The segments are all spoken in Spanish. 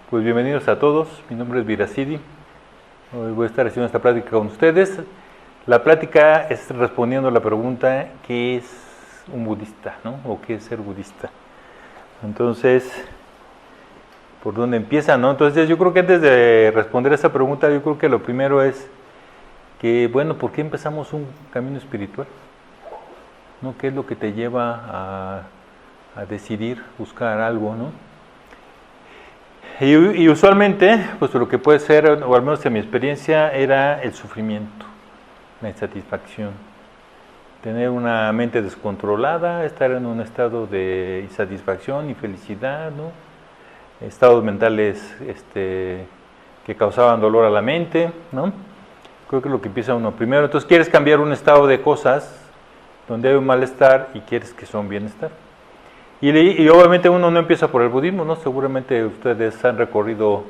Pues bienvenidos a todos, mi nombre es Viracidi. Hoy voy a estar haciendo esta plática con ustedes. La plática es respondiendo a la pregunta ¿qué es un budista? ¿No? ¿O qué es ser budista? Entonces, ¿por dónde empieza? ¿No? Entonces yo creo que antes de responder a esa pregunta, yo creo que lo primero es que, bueno, ¿por qué empezamos un camino espiritual? ¿No? ¿Qué es lo que te lleva a decidir buscar algo, ¿no? Y usualmente, pues lo que puede ser, o al menos en mi experiencia, era el sufrimiento, la insatisfacción. Tener una mente descontrolada, estar en un estado de insatisfacción, infelicidad, ¿no? Estados mentales que causaban dolor a la mente, ¿no? Creo que es lo que empieza uno primero. Entonces quieres cambiar un estado de cosas donde hay un malestar y quieres que sea un bienestar. Y obviamente uno no empieza por el budismo, ¿no? Seguramente ustedes han recorrido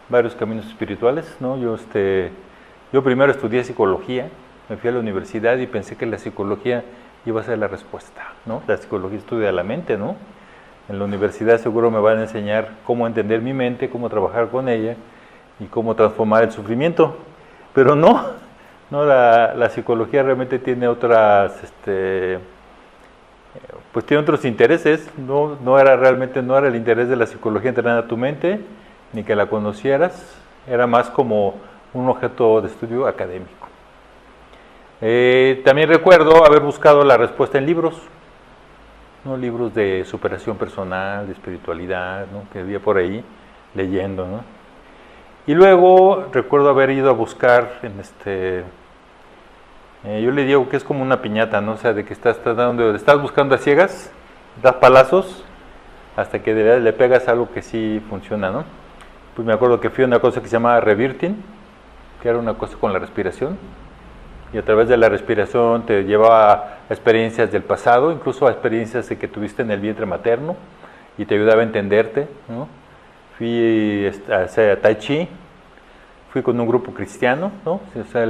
varios caminos espirituales, ¿no? Yo primero estudié psicología, me fui a la universidad y pensé que la psicología iba a ser la respuesta, ¿no? La psicología estudia la mente, ¿no? En la universidad seguro me van a enseñar cómo entender mi mente, cómo trabajar con ella y cómo transformar el sufrimiento. Pero no, la psicología realmente tiene otras, pues tiene otros intereses. No era el interés de la psicología entrenar a tu mente, ni que la conocieras, era más como un objeto de estudio académico. También recuerdo haber buscado la respuesta en libros, ¿no? Libros de superación personal, de espiritualidad, ¿no? Que había por ahí leyendo, ¿no? Y luego recuerdo haber ido a buscar yo le digo que es como una piñata, ¿no? O sea, de que estás buscando a ciegas, das palazos, hasta que de verdad le pegas algo que sí funciona, ¿no? Pues me acuerdo que fui a una cosa que se llamaba Revirting, que era una cosa con la respiración, y a través de la respiración te llevaba a experiencias del pasado, incluso a experiencias que tuviste en el vientre materno, y te ayudaba a entenderte, ¿no? Fui a hacer Tai Chi, fui con un grupo cristiano, ¿no? O sea,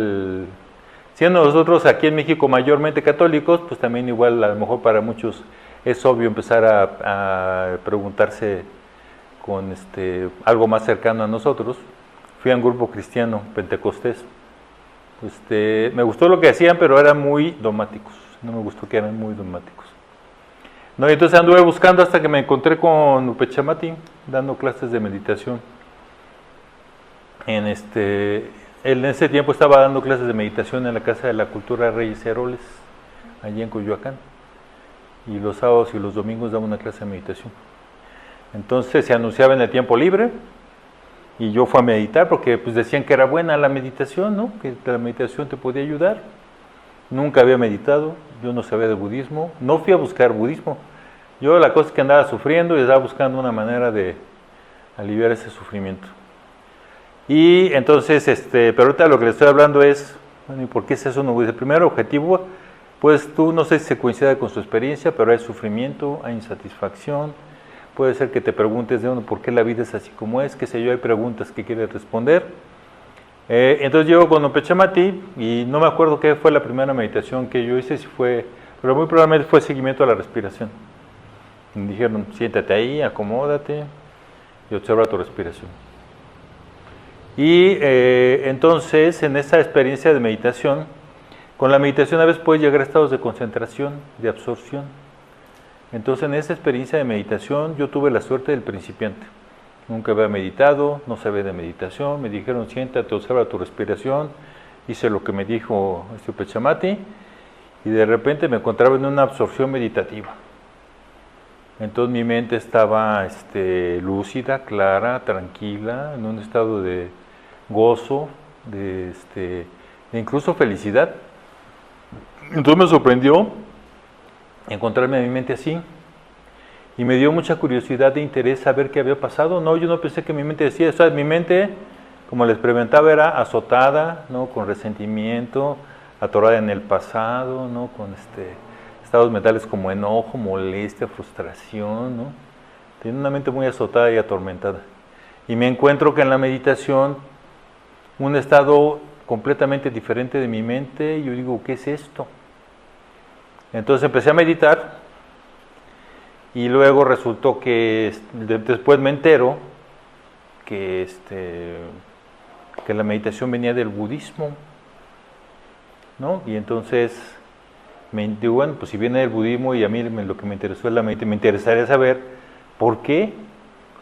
siendo nosotros aquí en México mayormente católicos, pues también igual a lo mejor para muchos es obvio empezar a preguntarse con algo más cercano a nosotros. Fui a un grupo cristiano, pentecostés. Me gustó lo que hacían, pero eran muy dogmáticos. No me gustó que eran muy dogmáticos. No, y entonces anduve buscando hasta que me encontré con Upechamati, dando clases de meditación. En ese tiempo estaba dando clases de meditación en la Casa de la Cultura Reyes Heroles, allí en Coyoacán. Y los sábados y los domingos daba una clase de meditación. Entonces se anunciaba en el tiempo libre y yo fui a meditar porque pues decían que era buena la meditación, ¿no? Que la meditación te podía ayudar. Nunca había meditado, yo no sabía de budismo, no fui a buscar budismo. Yo la cosa es que andaba sufriendo y estaba buscando una manera de aliviar ese sufrimiento. Y entonces, pero ahorita lo que les estoy hablando es, bueno, ¿y por qué es eso? No, el primer objetivo, pues tú no sé si se coincide con su experiencia, pero hay sufrimiento, hay insatisfacción, puede ser que te preguntes de uno por qué la vida es así como es, qué sé yo, hay preguntas que quieres responder. Entonces llego con Upechamati y no me acuerdo qué fue la primera meditación que yo hice, si fue, pero muy probablemente fue seguimiento a la respiración. Me dijeron, siéntate ahí, acomódate y observa tu respiración. Y entonces, en esa experiencia de meditación, con la meditación a veces puedes llegar a estados de concentración, de absorción. Entonces, en esa experiencia de meditación, yo tuve la suerte del principiante. Nunca había meditado, no sabía de meditación, me dijeron, siéntate, observa tu respiración. Hice lo que me dijo Upechamati y de repente me encontraba en una absorción meditativa. Entonces mi mente estaba lúcida, clara, tranquila, en un estado de gozo, de incluso felicidad. Entonces me sorprendió encontrarme a mi mente así y me dio mucha curiosidad e interés saber qué había pasado. No, yo no pensé que mi mente decía, o sea, mi mente, como les preguntaba, era azotada, ¿no? Con resentimiento, atorada en el pasado, ¿no? Con estados mentales como enojo, molestia, frustración, ¿no? Tiene una mente muy azotada y atormentada. Y me encuentro que en la meditación, un estado completamente diferente de mi mente, y yo digo, ¿qué es esto? Entonces empecé a meditar, y luego resultó que después me entero que la meditación venía del budismo, ¿no? Y entonces digo, bueno, pues si viene del budismo y a mí lo que me interesó es la meditación, me interesaría saber por qué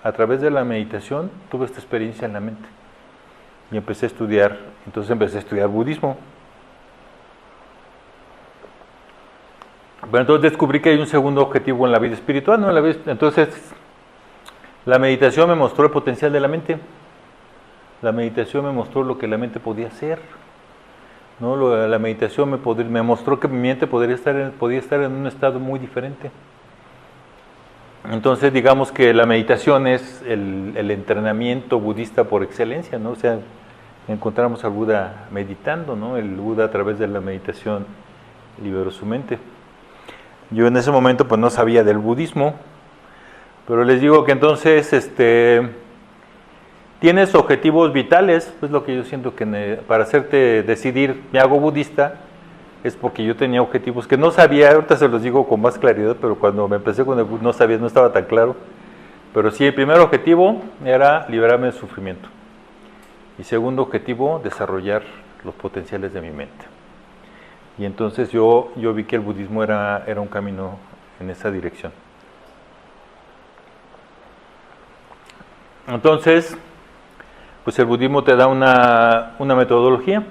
a través de la meditación tuve esta experiencia en la mente. Y empecé a estudiar budismo. Pero entonces descubrí que hay un segundo objetivo en la vida espiritual, ¿no? Entonces, la meditación me mostró el potencial de la mente. La meditación me mostró lo que la mente podía hacer, ¿no? La meditación me mostró que mi mente podía estar en un estado muy diferente. Entonces, digamos que la meditación es el entrenamiento budista por excelencia, ¿no? O sea, encontramos al Buda meditando, ¿no? El Buda a través de la meditación liberó su mente. Yo en ese momento pues no sabía del budismo, pero les digo que entonces tienes objetivos vitales, es lo que yo siento que para hacerte decidir, me hago budista, es porque yo tenía objetivos que no sabía, ahorita se los digo con más claridad, pero cuando me empecé con el budismo no sabía, no estaba tan claro. Pero sí, el primer objetivo era liberarme del sufrimiento. Y segundo objetivo, desarrollar los potenciales de mi mente. Y entonces yo vi que el budismo era un camino en esa dirección. Entonces, pues el budismo te da una metodología.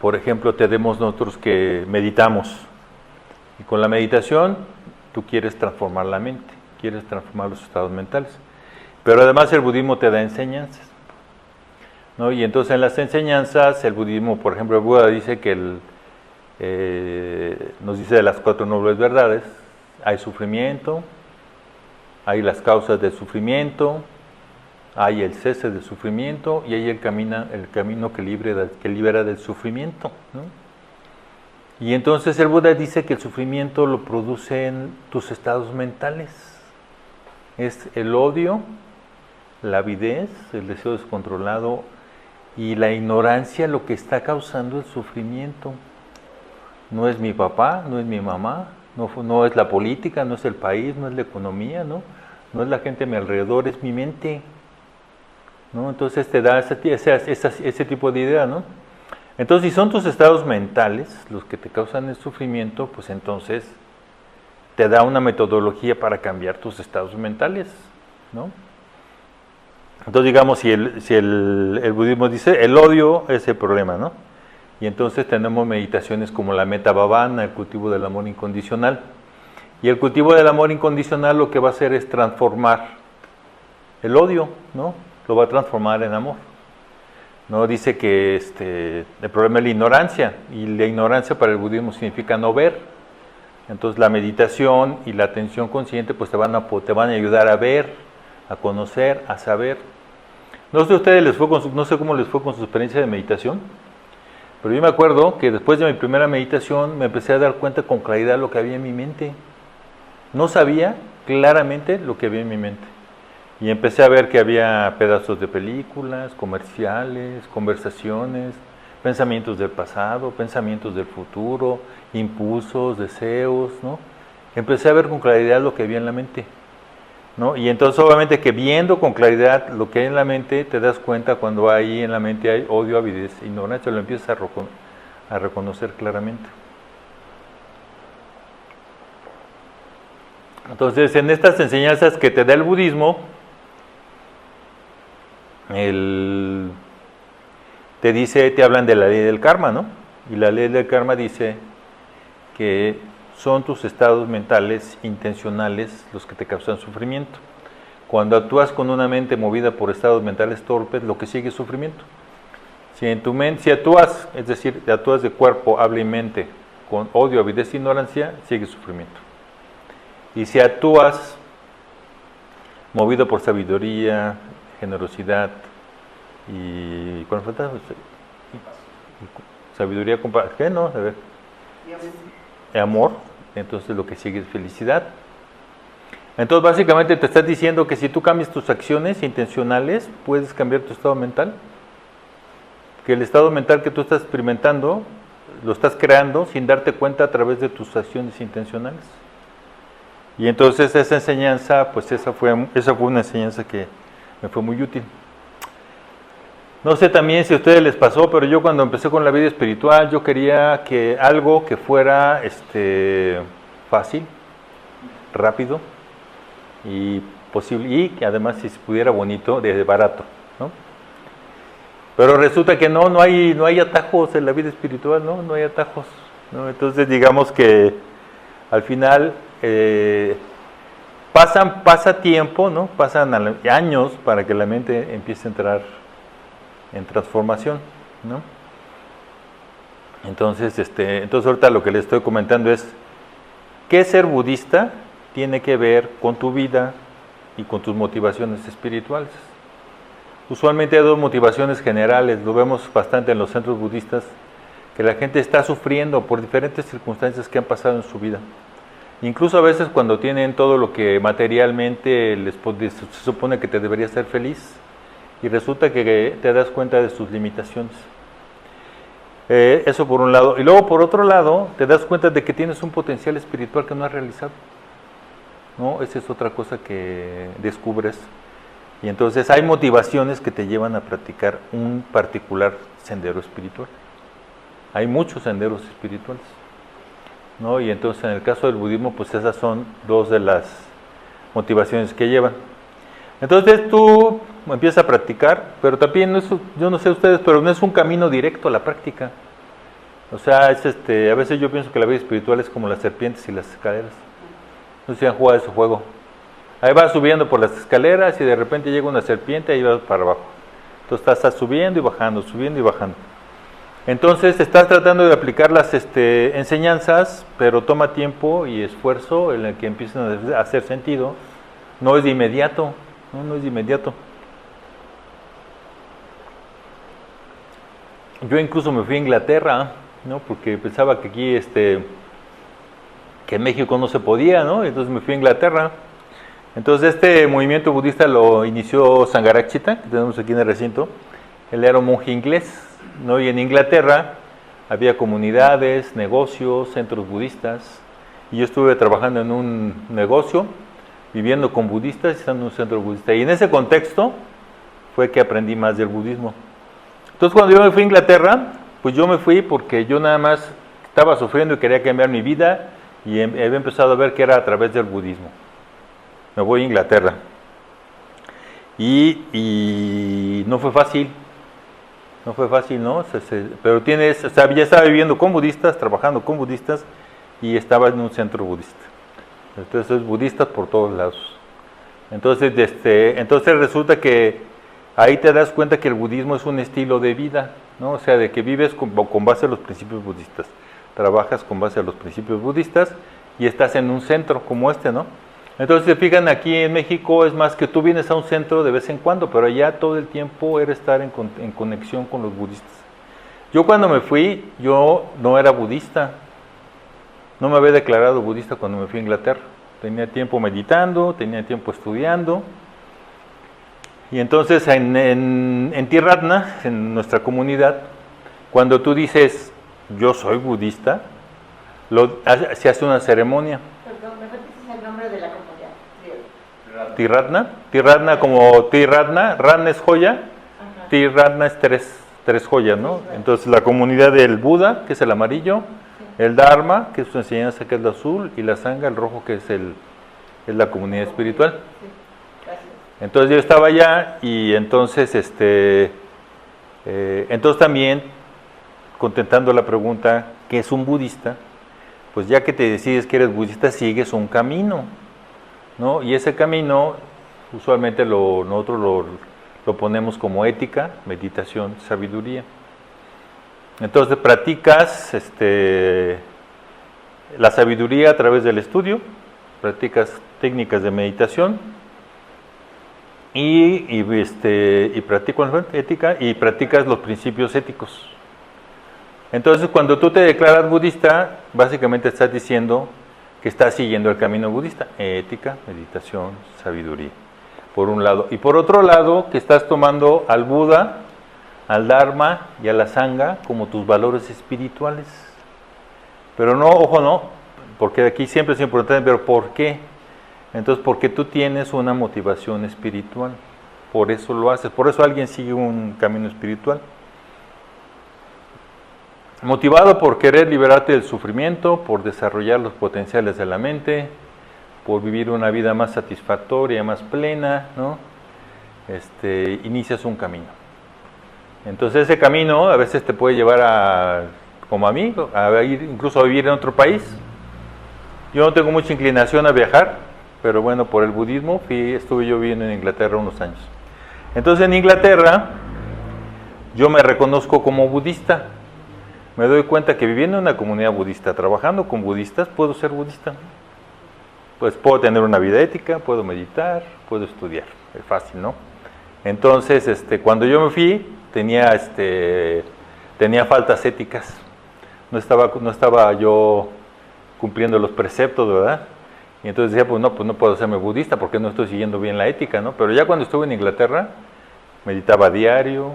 Por ejemplo, tenemos nosotros que meditamos. Y con la meditación, tú quieres transformar la mente, quieres transformar los estados mentales. Pero además el budismo te da enseñanzas, ¿no? Y entonces en las enseñanzas, el budismo, por ejemplo, el Buda dice que nos dice de las 4 nobles verdades: hay sufrimiento, hay las causas del sufrimiento, hay el cese del sufrimiento y hay el camino que libera del sufrimiento, ¿no? Y entonces el Buda dice que el sufrimiento lo producen tus estados mentales. Es el odio, la avidez, el deseo descontrolado y la ignorancia lo que está causando el sufrimiento. No es mi papá, no es mi mamá, no es la política, no es el país, no es la economía, ¿no? No es la gente a mi alrededor, es mi mente, ¿no? Entonces te da ese tipo de idea, ¿no? Entonces, si son tus estados mentales los que te causan el sufrimiento, pues entonces te da una metodología para cambiar tus estados mentales, ¿no? Entonces, digamos, si el budismo dice, el odio es el problema, ¿no? Y entonces tenemos meditaciones como la Metta Bhavana, el cultivo del amor incondicional. Y el cultivo del amor incondicional lo que va a hacer es transformar el odio, ¿no? Lo va a transformar en amor. No dice que el problema es la ignorancia, y la ignorancia para el budismo significa no ver. Entonces la meditación y la atención consciente pues te van a ayudar a ver, a conocer, a saber. No sé a ustedes no sé cómo les fue con su experiencia de meditación, pero yo me acuerdo que después de mi primera meditación me empecé a dar cuenta con claridad lo que había en mi mente. No sabía claramente lo que había en mi mente. Y empecé a ver que había pedazos de películas, comerciales, conversaciones, pensamientos del pasado, pensamientos del futuro, impulsos, deseos, ¿no? Empecé a ver con claridad lo que había en la mente, ¿no? Y entonces obviamente que viendo con claridad lo que hay en la mente, te das cuenta cuando ahí en la mente hay odio, avidez, ignorancia, lo empiezas a reconocer claramente. Entonces, en estas enseñanzas que te da el budismo, te hablan de la ley del karma, ¿no? Y la ley del karma dice que son tus estados mentales intencionales los que te causan sufrimiento. Cuando actúas con una mente movida por estados mentales torpes, lo que sigue es sufrimiento. Si actúas, es decir, actúas de cuerpo, habla y mente con odio, avidez e ignorancia, sigue sufrimiento. Y si actúas movido por sabiduría, generosidad y ¿cuál falta? Sabiduría, compasión, ¿qué no? A ver. Amor, entonces lo que sigue es felicidad. Entonces básicamente te estás diciendo que si tú cambias tus acciones intencionales, puedes cambiar tu estado mental. Que el estado mental que tú estás experimentando, lo estás creando sin darte cuenta a través de tus acciones intencionales. Y entonces esa enseñanza, pues esa fue una enseñanza que me fue muy útil. No sé también si a ustedes les pasó, pero yo cuando empecé con la vida espiritual, yo quería que algo que fuera fácil, rápido y posible, y que además si se pudiera bonito, de barato, ¿no? Pero resulta que no hay atajos en la vida espiritual, no hay atajos, ¿no? Entonces digamos que al final pasa tiempo, ¿no? Pasan años para que la mente empiece a entrar en transformación, ¿no? Entonces ahorita lo que les estoy comentando es que ser budista tiene que ver con tu vida y con tus motivaciones espirituales. Usualmente hay dos motivaciones generales, lo vemos bastante en los centros budistas, que la gente está sufriendo por diferentes circunstancias que han pasado en su vida. Incluso a veces cuando tienen todo lo que materialmente se supone que te debería hacer feliz, y resulta que te das cuenta de sus limitaciones. Eso por un lado. Y luego por otro lado, te das cuenta de que tienes un potencial espiritual que no has realizado, ¿no? Esa es otra cosa que descubres. Y entonces hay motivaciones que te llevan a practicar un particular sendero espiritual. Hay muchos senderos espirituales, ¿no? Y entonces en el caso del budismo, pues esas son dos de las motivaciones que llevan. Entonces tú empiezas a practicar, pero también, yo no sé ustedes, pero no es un camino directo a la práctica. O sea, a veces yo pienso que la vida espiritual es como las serpientes y las escaleras. No sé si han jugado ese juego. Ahí vas subiendo por las escaleras y de repente llega una serpiente y ahí vas para abajo. Entonces estás subiendo y bajando, subiendo y bajando. Entonces estás tratando de aplicar las enseñanzas, pero toma tiempo y esfuerzo en el que empiezan a hacer sentido. No es de inmediato. No es de inmediato. Yo incluso me fui a Inglaterra, ¿no? Porque pensaba que aquí, que en México no se podía, ¿no? Entonces me fui a Inglaterra. Entonces este movimiento budista lo inició Sangharakshita, que tenemos aquí en el recinto. Él era un monje inglés, ¿no? Y en Inglaterra había comunidades, negocios, centros budistas. Y yo estuve trabajando en un negocio, viviendo con budistas y estando en un centro budista. Y en ese contexto fue que aprendí más del budismo. Entonces cuando yo me fui a Inglaterra, pues yo me fui porque yo nada más estaba sufriendo y quería cambiar mi vida y había empezado a ver que era a través del budismo. Me voy a Inglaterra. Y no fue fácil. No fue fácil, ¿no? Pero ya estaba viviendo con budistas, trabajando con budistas y estaba en un centro budista. Entonces budistas por todos lados. Entonces resulta que ahí te das cuenta que el budismo es un estilo de vida, ¿no? O sea, de que vives con base a los principios budistas, trabajas con base a los principios budistas y estás en un centro como ¿no? Entonces, se fijan, aquí en México es más que tú vienes a un centro de vez en cuando, pero allá todo el tiempo era estar en conexión con los budistas. Yo cuando me fui, yo no era budista. No me había declarado budista cuando me fui a Inglaterra. Tenía tiempo meditando, tenía tiempo estudiando. Y entonces en Tirratna, en nuestra comunidad, cuando tú dices, yo soy budista, se hace una ceremonia. Perdón, ¿me repites el nombre de la comunidad? Tirratna. Tirratna como Tirratna, Ratna es joya, ajá. Tirratna es tres joyas, ¿no? Entonces la comunidad del Buda, que es el amarillo, el Dharma, que es su enseñanza, que es el azul, y la Sangha, el rojo, que es la comunidad espiritual. Entonces yo estaba allá y entonces también contentando la pregunta, ¿qué es un budista? Pues ya que te decides que eres budista, sigues un camino, ¿no? Y ese camino usualmente nosotros lo ponemos como ética, meditación, sabiduría. Entonces practicas la sabiduría a través del estudio, practicas técnicas de meditación y practicas ética y practicas los principios éticos. Entonces cuando tú te declaras budista, básicamente estás diciendo que estás siguiendo el camino budista, ética, meditación, sabiduría, por un lado. Y por otro lado, que estás tomando al Buda, al Dharma y a la Sangha como tus valores espirituales. Pero no, ojo, no, porque aquí siempre es importante ver por qué. Entonces, porque tú tienes una motivación espiritual. por eso lo haces, por eso alguien sigue un camino espiritual. Motivado por querer liberarte del sufrimiento, por desarrollar los potenciales de la mente, por vivir una vida más satisfactoria, más plena, ¿no? Inicias un camino. Entonces ese camino a veces te puede llevar a, como a mí, a ir incluso a vivir en otro país. Yo no tengo mucha inclinación a viajar, pero bueno, por el budismo estuve yo viviendo en Inglaterra unos años. Entonces en Inglaterra yo me reconozco como budista. Me doy cuenta que viviendo en una comunidad budista, trabajando con budistas, puedo ser budista. Pues puedo tener una vida ética, puedo meditar, puedo estudiar. Es fácil, ¿no? Entonces, cuando yo me fui, tenía faltas éticas. No estaba yo cumpliendo los preceptos, ¿verdad? Y entonces decía, pues no puedo hacerme budista porque no estoy siguiendo bien la ética, ¿no? Pero ya cuando estuve en Inglaterra, meditaba a diario,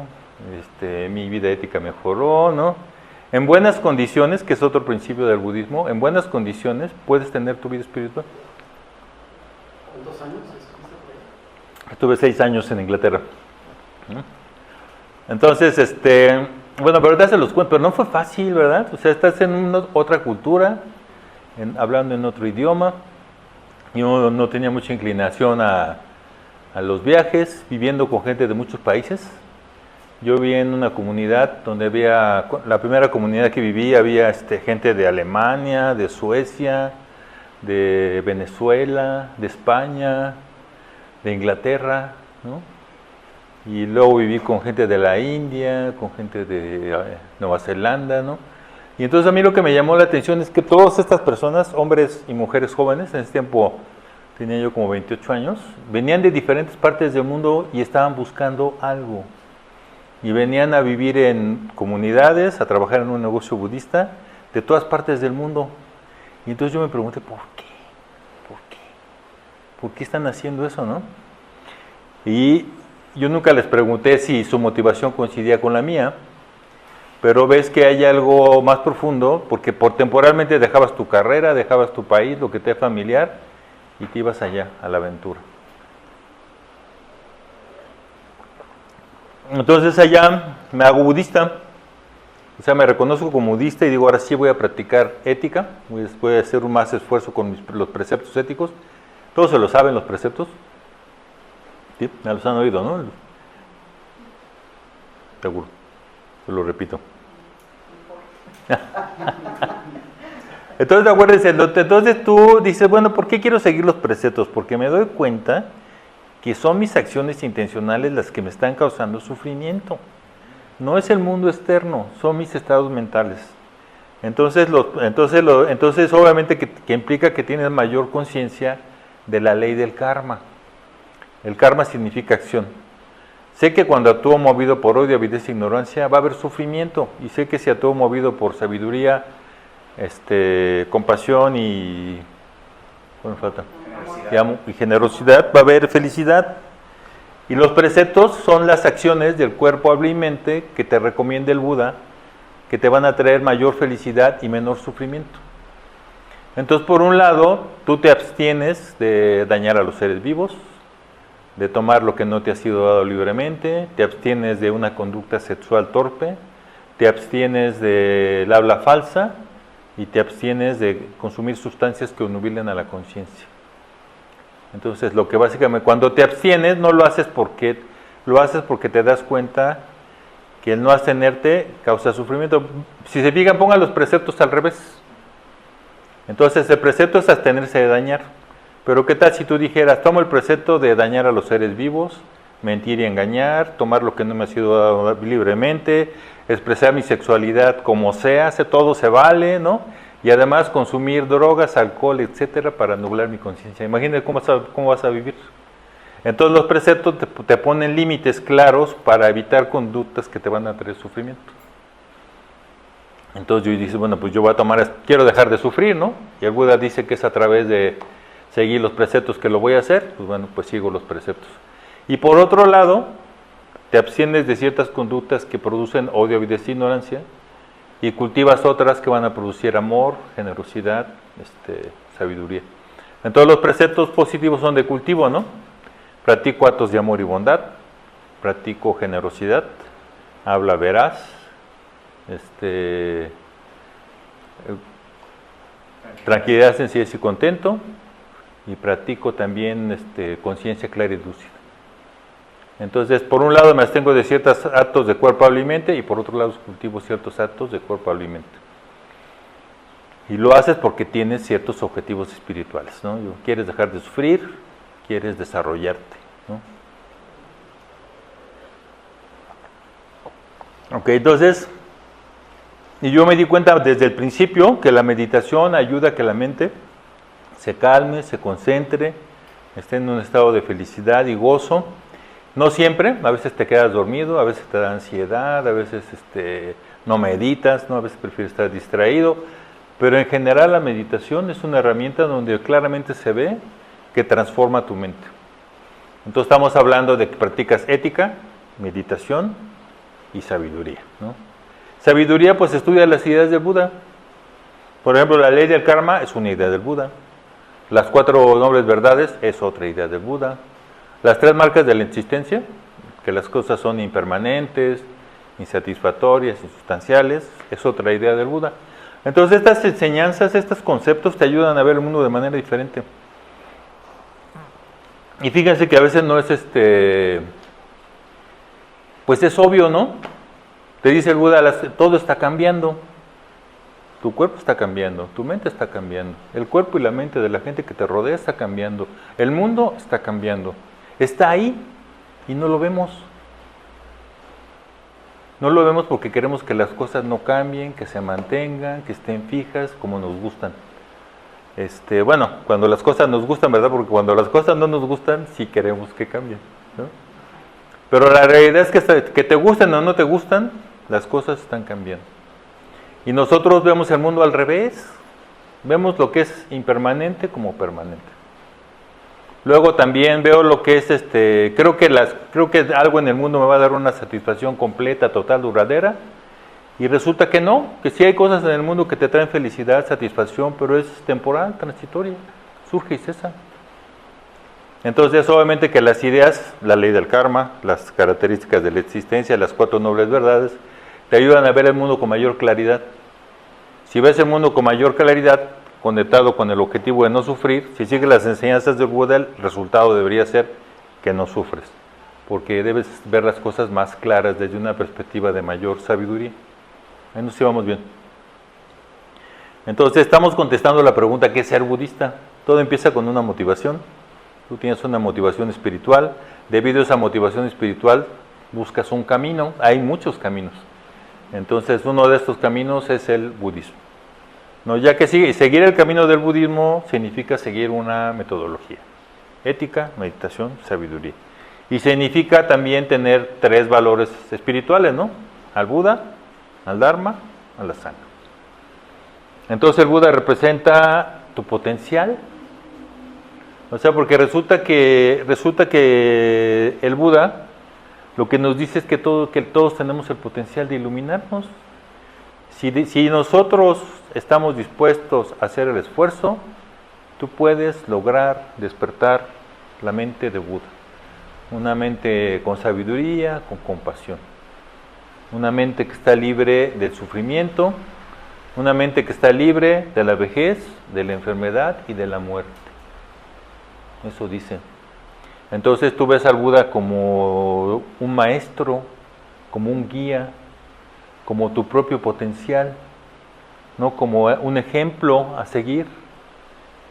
mi vida ética mejoró, ¿no? En buenas condiciones, que es otro principio del budismo, en buenas condiciones puedes tener tu vida espiritual. ¿Cuántos años estuviste por ahí? Estuve 6 años en Inglaterra. Entonces, bueno, pero ahorita se los cuento, pero no fue fácil, ¿verdad? O sea, estás en otra cultura, hablando en otro idioma. Yo no tenía mucha inclinación a los viajes, viviendo con gente de muchos países. Yo vivía en una comunidad donde la primera comunidad que viví, había gente de Alemania, de Suecia, de Venezuela, de España, de Inglaterra, ¿no? Y luego viví con gente de la India, con gente de Nueva Zelanda, ¿no? Y entonces a mí lo que me llamó la atención es que todas estas personas, hombres y mujeres jóvenes, en ese tiempo tenía yo como 28 años, venían de diferentes partes del mundo y estaban buscando algo. Y venían a vivir en comunidades, a trabajar en un negocio budista de todas partes del mundo. Y entonces yo me pregunté, ¿por qué? ¿Por qué? ¿Por qué están haciendo eso, no? Y yo nunca les pregunté si su motivación coincidía con la mía, pero ves que hay algo más profundo, porque temporalmente dejabas tu carrera, dejabas tu país, lo que te es familiar, y te ibas allá, a la aventura. Entonces allá me hago budista, o sea, me reconozco como budista y digo, ahora sí voy a practicar ética, voy a hacer un más esfuerzo con los preceptos éticos. Todos se lo saben los preceptos, ¿sí? Me los han oído, ¿no? Seguro, se lo repito. Entonces, acuérdense, entonces tú dices, bueno, ¿por qué quiero seguir los preceptos? Porque me doy cuenta que son mis acciones intencionales las que me están causando sufrimiento. No es el mundo externo, son mis estados mentales. Entonces obviamente que implica que tienes mayor conciencia de la ley del karma. El karma significa acción. Sé que cuando actúo movido por odio, avidez e ignorancia va a haber sufrimiento. Y sé que si actúo movido por sabiduría, compasión y... ¿cuál me falta? Y generosidad, va a haber felicidad. Y los preceptos son las acciones del cuerpo, habla y mente que te recomienda el Buda, que te van a traer mayor felicidad y menor sufrimiento. Entonces, por un lado, tú te abstienes de dañar a los seres vivos, de tomar lo que no te ha sido dado libremente, te abstienes de una conducta sexual torpe, te abstienes del habla falsa y te abstienes de consumir sustancias que obnubilen a la conciencia. Entonces, lo que básicamente, cuando te abstienes, no lo haces porque te das cuenta que el no abstenerte causa sufrimiento. Si se fijan, pongan los preceptos al revés. Entonces, el precepto es abstenerse de dañar. Pero ¿qué tal si tú dijeras, tomo el precepto de dañar a los seres vivos, mentir y engañar, tomar lo que no me ha sido dado libremente, expresar mi sexualidad como sea, todo se vale, ¿no? Y además consumir drogas, alcohol, etcétera, para nublar mi conciencia. Imagínate cómo vas a vivir. Entonces los preceptos te ponen límites claros para evitar conductas que te van a traer sufrimiento. Entonces yo dice, bueno, pues yo voy a quiero dejar de sufrir, ¿no? Y el Buda dice que es a través de seguir los preceptos que lo voy a hacer, pues bueno, pues sigo los preceptos. Y por otro lado, te abstienes de ciertas conductas que producen odio, avidez e ignorancia, y cultivas otras que van a producir amor, generosidad, sabiduría. Entonces los preceptos positivos son de cultivo, ¿no? Practico actos de amor y bondad, practico generosidad, habla veraz, tranquilidad, sencillez y contento, y practico también conciencia clara y lúcida. Entonces, por un lado me abstengo de ciertos actos de cuerpo, habla y mente, y por otro lado cultivo ciertos actos de cuerpo, habla y mente. Y lo haces porque tienes ciertos objetivos espirituales, ¿no? Quieres dejar de sufrir, quieres desarrollarte, ¿no? Ok, entonces, y yo me di cuenta desde el principio que la meditación ayuda a que la mente se calme, se concentre, esté en un estado de felicidad y gozo. No siempre, a veces te quedas dormido, a veces te da ansiedad, a veces no meditas, ¿no? A veces prefieres estar distraído, pero en general la meditación es una herramienta donde claramente se ve que transforma tu mente. Entonces estamos hablando de que practicas ética, meditación y sabiduría, ¿no? Sabiduría, pues estudia las ideas del Buda. Por ejemplo, la ley del karma es una idea del Buda. Las 4 nobles verdades es otra idea del Buda. Las 3 marcas de la existencia, que las cosas son impermanentes, insatisfactorias, insustanciales, es otra idea del Buda. Entonces estas enseñanzas, estos conceptos te ayudan a ver el mundo de manera diferente. Y fíjense que a veces no es pues es obvio, ¿no? Te dice el Buda, todo está cambiando. Tu cuerpo está cambiando, tu mente está cambiando. El cuerpo y la mente de la gente que te rodea está cambiando. El mundo está cambiando. Está ahí y no lo vemos. No lo vemos porque queremos que las cosas no cambien, que se mantengan, que estén fijas como nos gustan. Bueno, cuando las cosas nos gustan, ¿verdad? Porque cuando las cosas no nos gustan, sí queremos que cambien, ¿no? Pero la realidad es que te gusten o no te gustan, las cosas están cambiando. Y nosotros vemos el mundo al revés. Vemos lo que es impermanente como permanente. Luego también veo lo que es creo que algo en el mundo me va a dar una satisfacción completa, total, duradera. Y resulta que no, que sí hay cosas en el mundo que te traen felicidad, satisfacción, pero es temporal, transitoria, surge y cesa. Entonces, obviamente que las ideas, la ley del karma, las características de la existencia, las 4 nobles verdades, te ayudan a ver el mundo con mayor claridad. Si ves el mundo con mayor claridad, conectado con el objetivo de no sufrir, si sigues las enseñanzas del Buda, el resultado debería ser que no sufres, porque debes ver las cosas más claras desde una perspectiva de mayor sabiduría. Ahí nos llevamos bien. Entonces estamos contestando la pregunta, ¿qué es ser budista? Todo empieza con una motivación. Tú tienes una motivación espiritual. Debido a esa motivación espiritual, buscas un camino. Hay muchos caminos. Entonces uno de estos caminos es el budismo. No, ya que seguir el camino del budismo significa seguir una metodología. Ética, meditación, sabiduría. Y significa también tener 3 valores espirituales, ¿no? Al Buda, al Dharma, a la Sangha. Entonces el Buda representa tu potencial. O sea, porque resulta que el Buda lo que nos dice es que todos tenemos el potencial de iluminarnos. Si nosotros estamos dispuestos a hacer el esfuerzo, tú puedes lograr despertar la mente de Buda. Una mente con sabiduría, con compasión. Una mente que está libre del sufrimiento, una mente que está libre de la vejez, de la enfermedad y de la muerte. Eso dice. Entonces tú ves al Buda como un maestro, como un guía, como tu propio potencial, no como un ejemplo a seguir,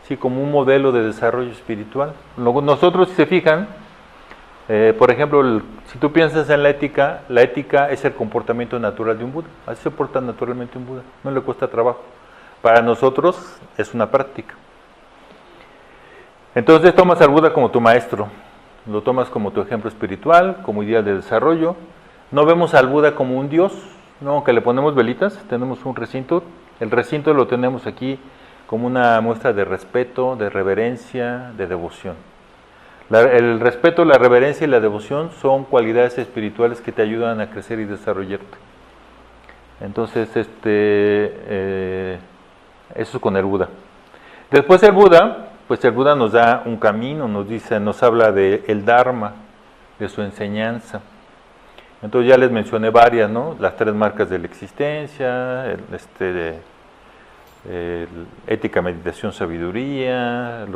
sí, como un modelo de desarrollo espiritual. Nosotros, si se fijan, por ejemplo, si tú piensas en la ética es el comportamiento natural de un Buda. Así se porta naturalmente un Buda, no le cuesta trabajo. Para nosotros es una práctica. Entonces tomas al Buda como tu maestro, lo tomas como tu ejemplo espiritual, como ideal de desarrollo. No vemos al Buda como un Dios, no, aunque le ponemos velitas, tenemos un recinto. El recinto lo tenemos aquí como una muestra de respeto, de reverencia, de devoción. El respeto, la reverencia y la devoción son cualidades espirituales que te ayudan a crecer y desarrollarte. Entonces, eso es con el Buda. Después el Buda, pues el Buda nos da un camino, nos habla del Dharma, de su enseñanza. Entonces ya les mencioné varias, ¿no? Las 3 marcas de la existencia, ética, meditación, sabiduría,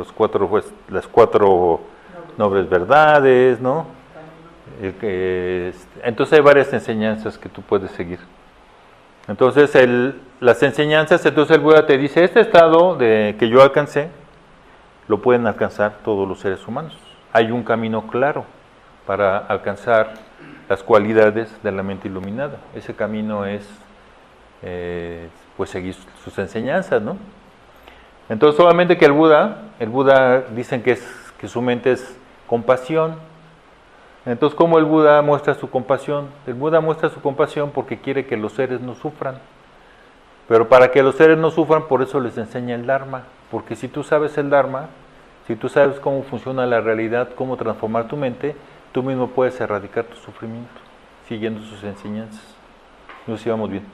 las 4 nobles verdades, ¿no? Entonces hay varias enseñanzas que tú puedes seguir. Entonces las enseñanzas, entonces el Buda te dice, este estado que yo alcancé, lo pueden alcanzar todos los seres humanos. Hay un camino claro para alcanzar las cualidades de la mente iluminada. Ese camino es, pues, seguir sus enseñanzas, ¿no? Entonces, solamente que el Buda dicen que su mente es compasión. Entonces, ¿cómo el Buda muestra su compasión? El Buda muestra su compasión porque quiere que los seres no sufran. Pero para que los seres no sufran, por eso les enseña el Dharma. Porque si tú sabes el Dharma, si tú sabes cómo funciona la realidad, cómo transformar tu mente, tú mismo puedes erradicar tu sufrimiento, siguiendo sus enseñanzas. Nos íbamos bien.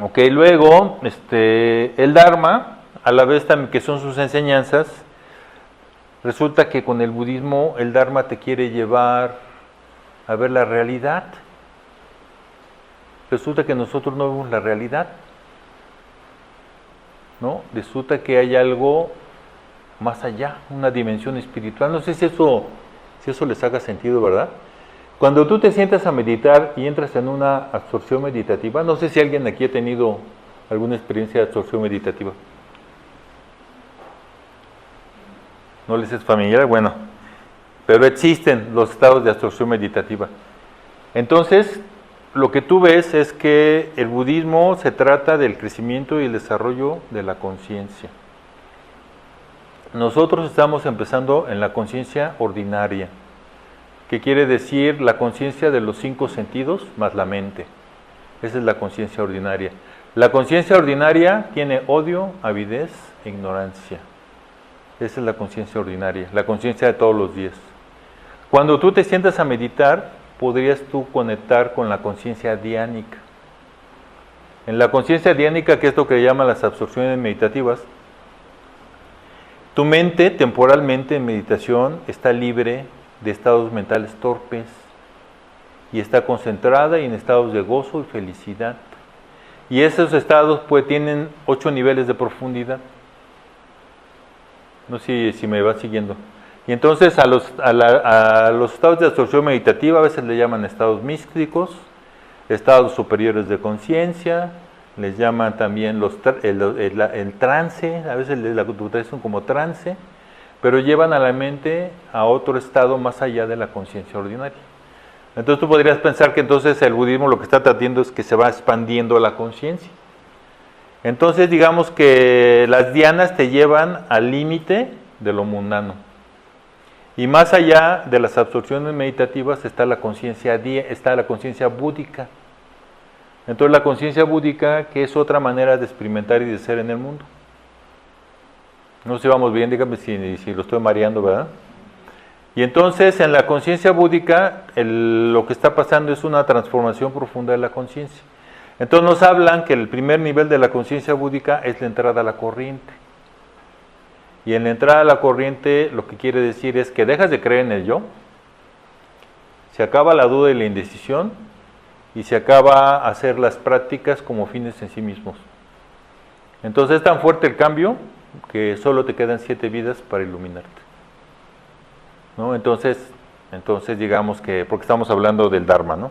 Ok, luego, el Dharma, a la vez también que son sus enseñanzas, resulta que con el budismo, el Dharma te quiere llevar a ver la realidad. Resulta que nosotros no vemos la realidad, ¿no? Resulta que hay algo más allá, una dimensión espiritual. No sé si eso les haga sentido, ¿verdad? Cuando tú te sientas a meditar y entras en una absorción meditativa, no sé si alguien aquí ha tenido alguna experiencia de absorción meditativa. ¿No les es familiar? Bueno, pero existen los estados de absorción meditativa. Entonces, lo que tú ves es que el budismo se trata del crecimiento y el desarrollo de la conciencia. Nosotros estamos empezando en la conciencia ordinaria, que quiere decir la conciencia de los 5 sentidos más la mente. Esa es la conciencia ordinaria. La conciencia ordinaria tiene odio, avidez e ignorancia. Esa es la conciencia ordinaria, la conciencia de todos los días. Cuando tú te sientas a meditar, podrías tú conectar con la conciencia diánica. En la conciencia diánica, que es lo que llaman las absorciones meditativas, tu mente temporalmente en meditación está libre de estados mentales torpes y está concentrada y en estados de gozo y felicidad. Y esos estados pues tienen 8 niveles de profundidad. No sé si me va siguiendo. Y entonces a los estados de absorción meditativa a veces le llaman estados místicos, estados superiores de conciencia, les llaman también el trance, a veces la utilizan como trance, pero llevan a la mente a otro estado más allá de la conciencia ordinaria. Entonces tú podrías pensar que entonces el budismo lo que está tratando es que se va expandiendo la conciencia. Entonces digamos que las dhyanas te llevan al límite de lo mundano. Y más allá de las absorciones meditativas está la conciencia búdica. Entonces la conciencia búdica, que es otra manera de experimentar y de ser en el mundo. No sé si vamos bien, dígame si lo estoy mareando, ¿verdad? Y entonces en la conciencia búdica lo que está pasando es una transformación profunda de la conciencia. Entonces nos hablan que el primer nivel de la conciencia búdica es la entrada a la corriente. Y en la entrada a la corriente lo que quiere decir es que dejas de creer en el yo, se acaba la duda y la indecisión, y se acaba hacer las prácticas como fines en sí mismos. Entonces es tan fuerte el cambio que solo te quedan 7 vidas para iluminarte, ¿no? Entonces digamos que, porque estamos hablando del Dharma, ¿no?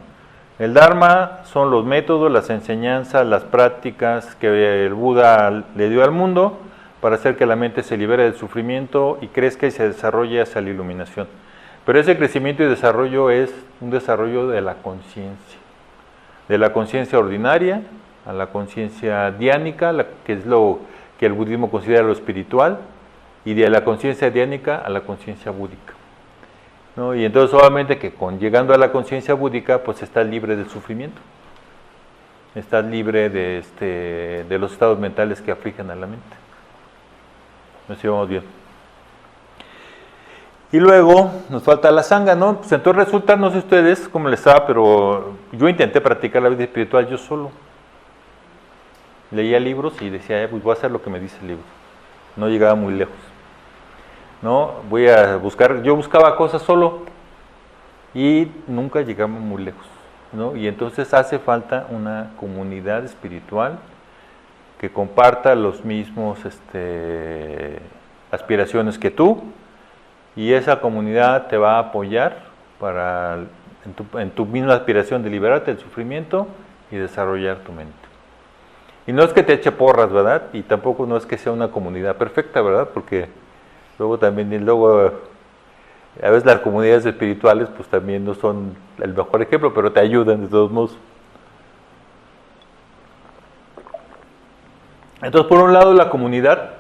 El Dharma son los métodos, las enseñanzas, las prácticas que el Buda le dio al mundo para hacer que la mente se libere del sufrimiento y crezca y se desarrolle hacia la iluminación. Pero ese crecimiento y desarrollo es un desarrollo de la conciencia ordinaria a la conciencia diánica, que es lo que el budismo considera lo espiritual, y de la conciencia diánica a la conciencia búdica, ¿no? Y entonces solamente que llegando a la conciencia búdica, pues estás libre del sufrimiento, estás libre de los estados mentales que afligen a la mente. Nos llevamos bien. Y luego nos falta la sanga, ¿no? Pues entonces resulta, no sé ustedes cómo les estaba, pero yo intenté practicar la vida espiritual yo solo. Leía libros y decía, pues voy a hacer lo que me dice el libro. No llegaba muy lejos, ¿no? Yo buscaba cosas solo. y nunca llegamos muy lejos, ¿no? Y entonces hace falta una comunidad espiritual que comparta los mismos aspiraciones que tú, y esa comunidad te va a apoyar en tu misma aspiración de liberarte del sufrimiento y desarrollar tu mente. Y no es que te eche porras, ¿verdad? Y tampoco no es que sea una comunidad perfecta, ¿verdad? Porque luego a veces las comunidades espirituales pues también no son el mejor ejemplo, pero te ayudan de todos modos. Entonces, por un lado, la comunidad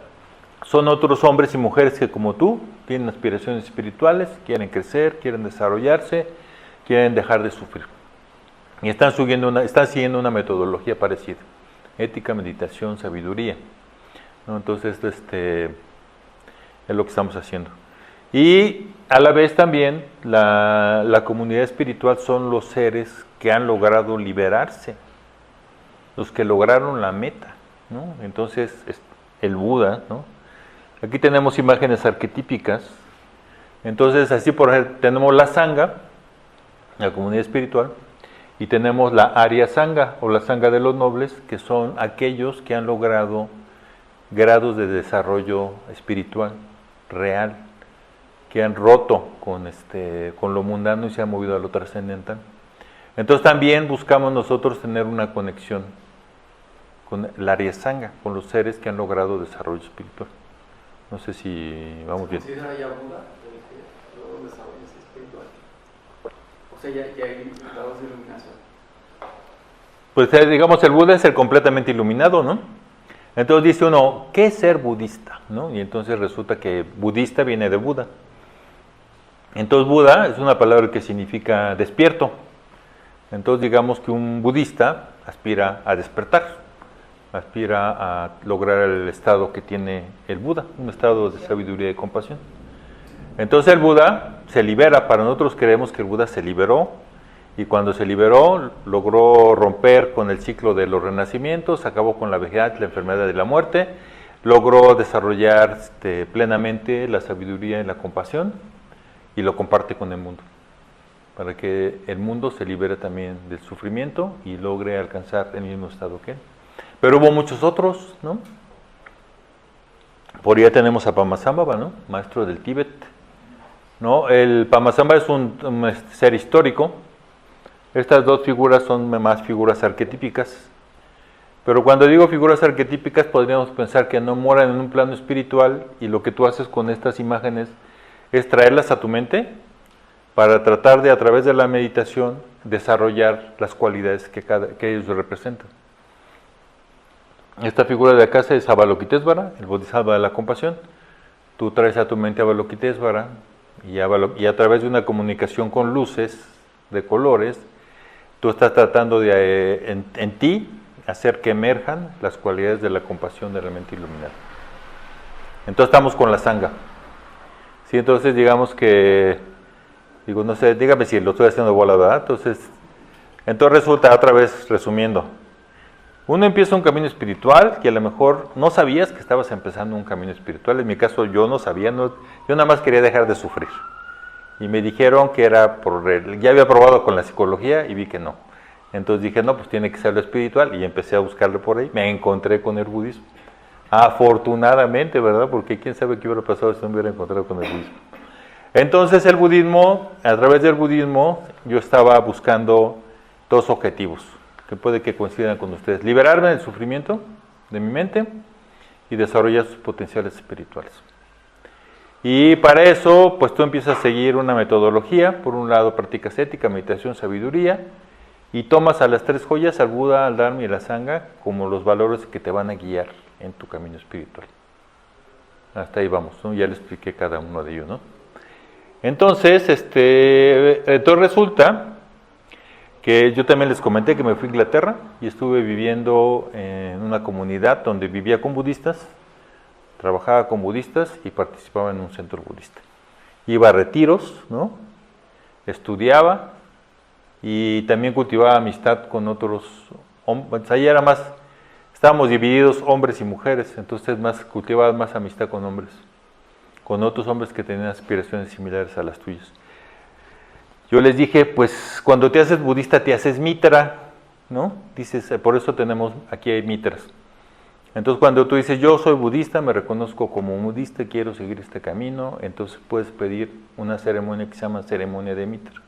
son otros hombres y mujeres que, como tú, tienen aspiraciones espirituales, quieren crecer, quieren desarrollarse, quieren dejar de sufrir. Y están siguiendo una metodología parecida: ética, meditación, sabiduría, ¿no? Entonces, es lo que estamos haciendo. Y a la vez también la comunidad espiritual son los seres que han logrado liberarse, los que lograron la meta, ¿no? Entonces, el Buda, ¿no? Aquí tenemos imágenes arquetípicas. Entonces, así por ejemplo, tenemos la Sangha, la comunidad espiritual, y tenemos la Arya Sangha, o la Sangha de los nobles, que son aquellos que han logrado grados de desarrollo espiritual real, que han roto con lo mundano y se han movido a lo trascendental. Entonces también buscamos nosotros tener una conexión con la Arya Sangha, con los seres que han logrado desarrollo espiritual. No sé si vamos bien. ¿Considera ya Buda los desarrollos espirituales? O sea, ya hay grados de iluminación. Pues digamos, el Buda es el completamente iluminado, ¿no? Entonces dice uno, ¿qué es ser budista? ¿No? Y entonces resulta que budista viene de Buda. Entonces Buda es una palabra que significa despierto. Entonces digamos que un budista aspira a despertar, aspira a lograr el estado que tiene el Buda, un estado de sabiduría y compasión. Entonces el Buda se libera. Para nosotros creemos que el Buda se liberó, y cuando se liberó logró romper con el ciclo de los renacimientos, acabó con la vejez, la enfermedad y la muerte, logró desarrollar plenamente la sabiduría y la compasión, y lo comparte con el mundo, para que el mundo se libere también del sufrimiento y logre alcanzar el mismo estado que él. Pero hubo muchos otros, ¿no? Por allá tenemos a Padmasambhava, ¿no? Maestro del Tíbet, ¿no? El Padmasambhava es un ser histórico. Estas dos figuras son más figuras arquetípicas. Pero cuando digo figuras arquetípicas, podríamos pensar que no moran en un plano espiritual, y lo que tú haces con estas imágenes es traerlas a tu mente para tratar de, a través de la meditación, desarrollar las cualidades que ellos representan. Esta figura de acá es Avalokitesvara, el Bodhisattva de la compasión. Tú traes a tu mente Avalokitesvara, y a través de una comunicación con luces de colores, tú estás tratando de en ti hacer que emerjan las cualidades de la compasión de la mente iluminada. Entonces estamos con la Sangha. Sí, entonces digamos que, no sé, dígame si lo estoy haciendo bola, ¿verdad? Entonces resulta, otra vez resumiendo, uno empieza un camino espiritual que a lo mejor no sabías que estabas empezando un camino espiritual. En mi caso yo no sabía, yo nada más quería dejar de sufrir. Y me dijeron que era ya había probado con la psicología y vi que no. Entonces dije, no, pues tiene que ser lo espiritual, y empecé a buscarle por ahí. Me encontré con el budismo. Afortunadamente, ¿verdad? Porque quién sabe qué hubiera pasado si no me hubiera encontrado con el budismo. Entonces el budismo, a través del budismo, yo estaba buscando dos objetivos que puede que coincidan con ustedes: liberarme del sufrimiento de mi mente y desarrollar sus potenciales espirituales. Y para eso, pues tú empiezas a seguir una metodología. Por un lado, practicas ética, meditación, sabiduría, y tomas a las tres joyas, al Buda, al Dharma y a la Sangha, como los valores que te van a guiar en tu camino espiritual. Hasta ahí vamos, ¿no? Ya le expliqué cada uno de ellos, ¿no? Entonces, resulta que yo también les comenté que me fui a Inglaterra y estuve viviendo en una comunidad donde vivía con budistas, trabajaba con budistas y participaba en un centro budista. Iba a retiros, ¿no? Estudiaba y también cultivaba amistad con otros hombres. Ahí era más, estábamos divididos hombres y mujeres, entonces cultivaba más amistad con hombres, con otros hombres que tenían aspiraciones similares a las tuyas. Yo les dije, pues cuando te haces budista te haces mitra, ¿no? Dices, por eso tenemos, aquí hay mitras. Entonces cuando tú dices, yo soy budista, me reconozco como budista, quiero seguir este camino, entonces puedes pedir una ceremonia que se llama ceremonia de mitra.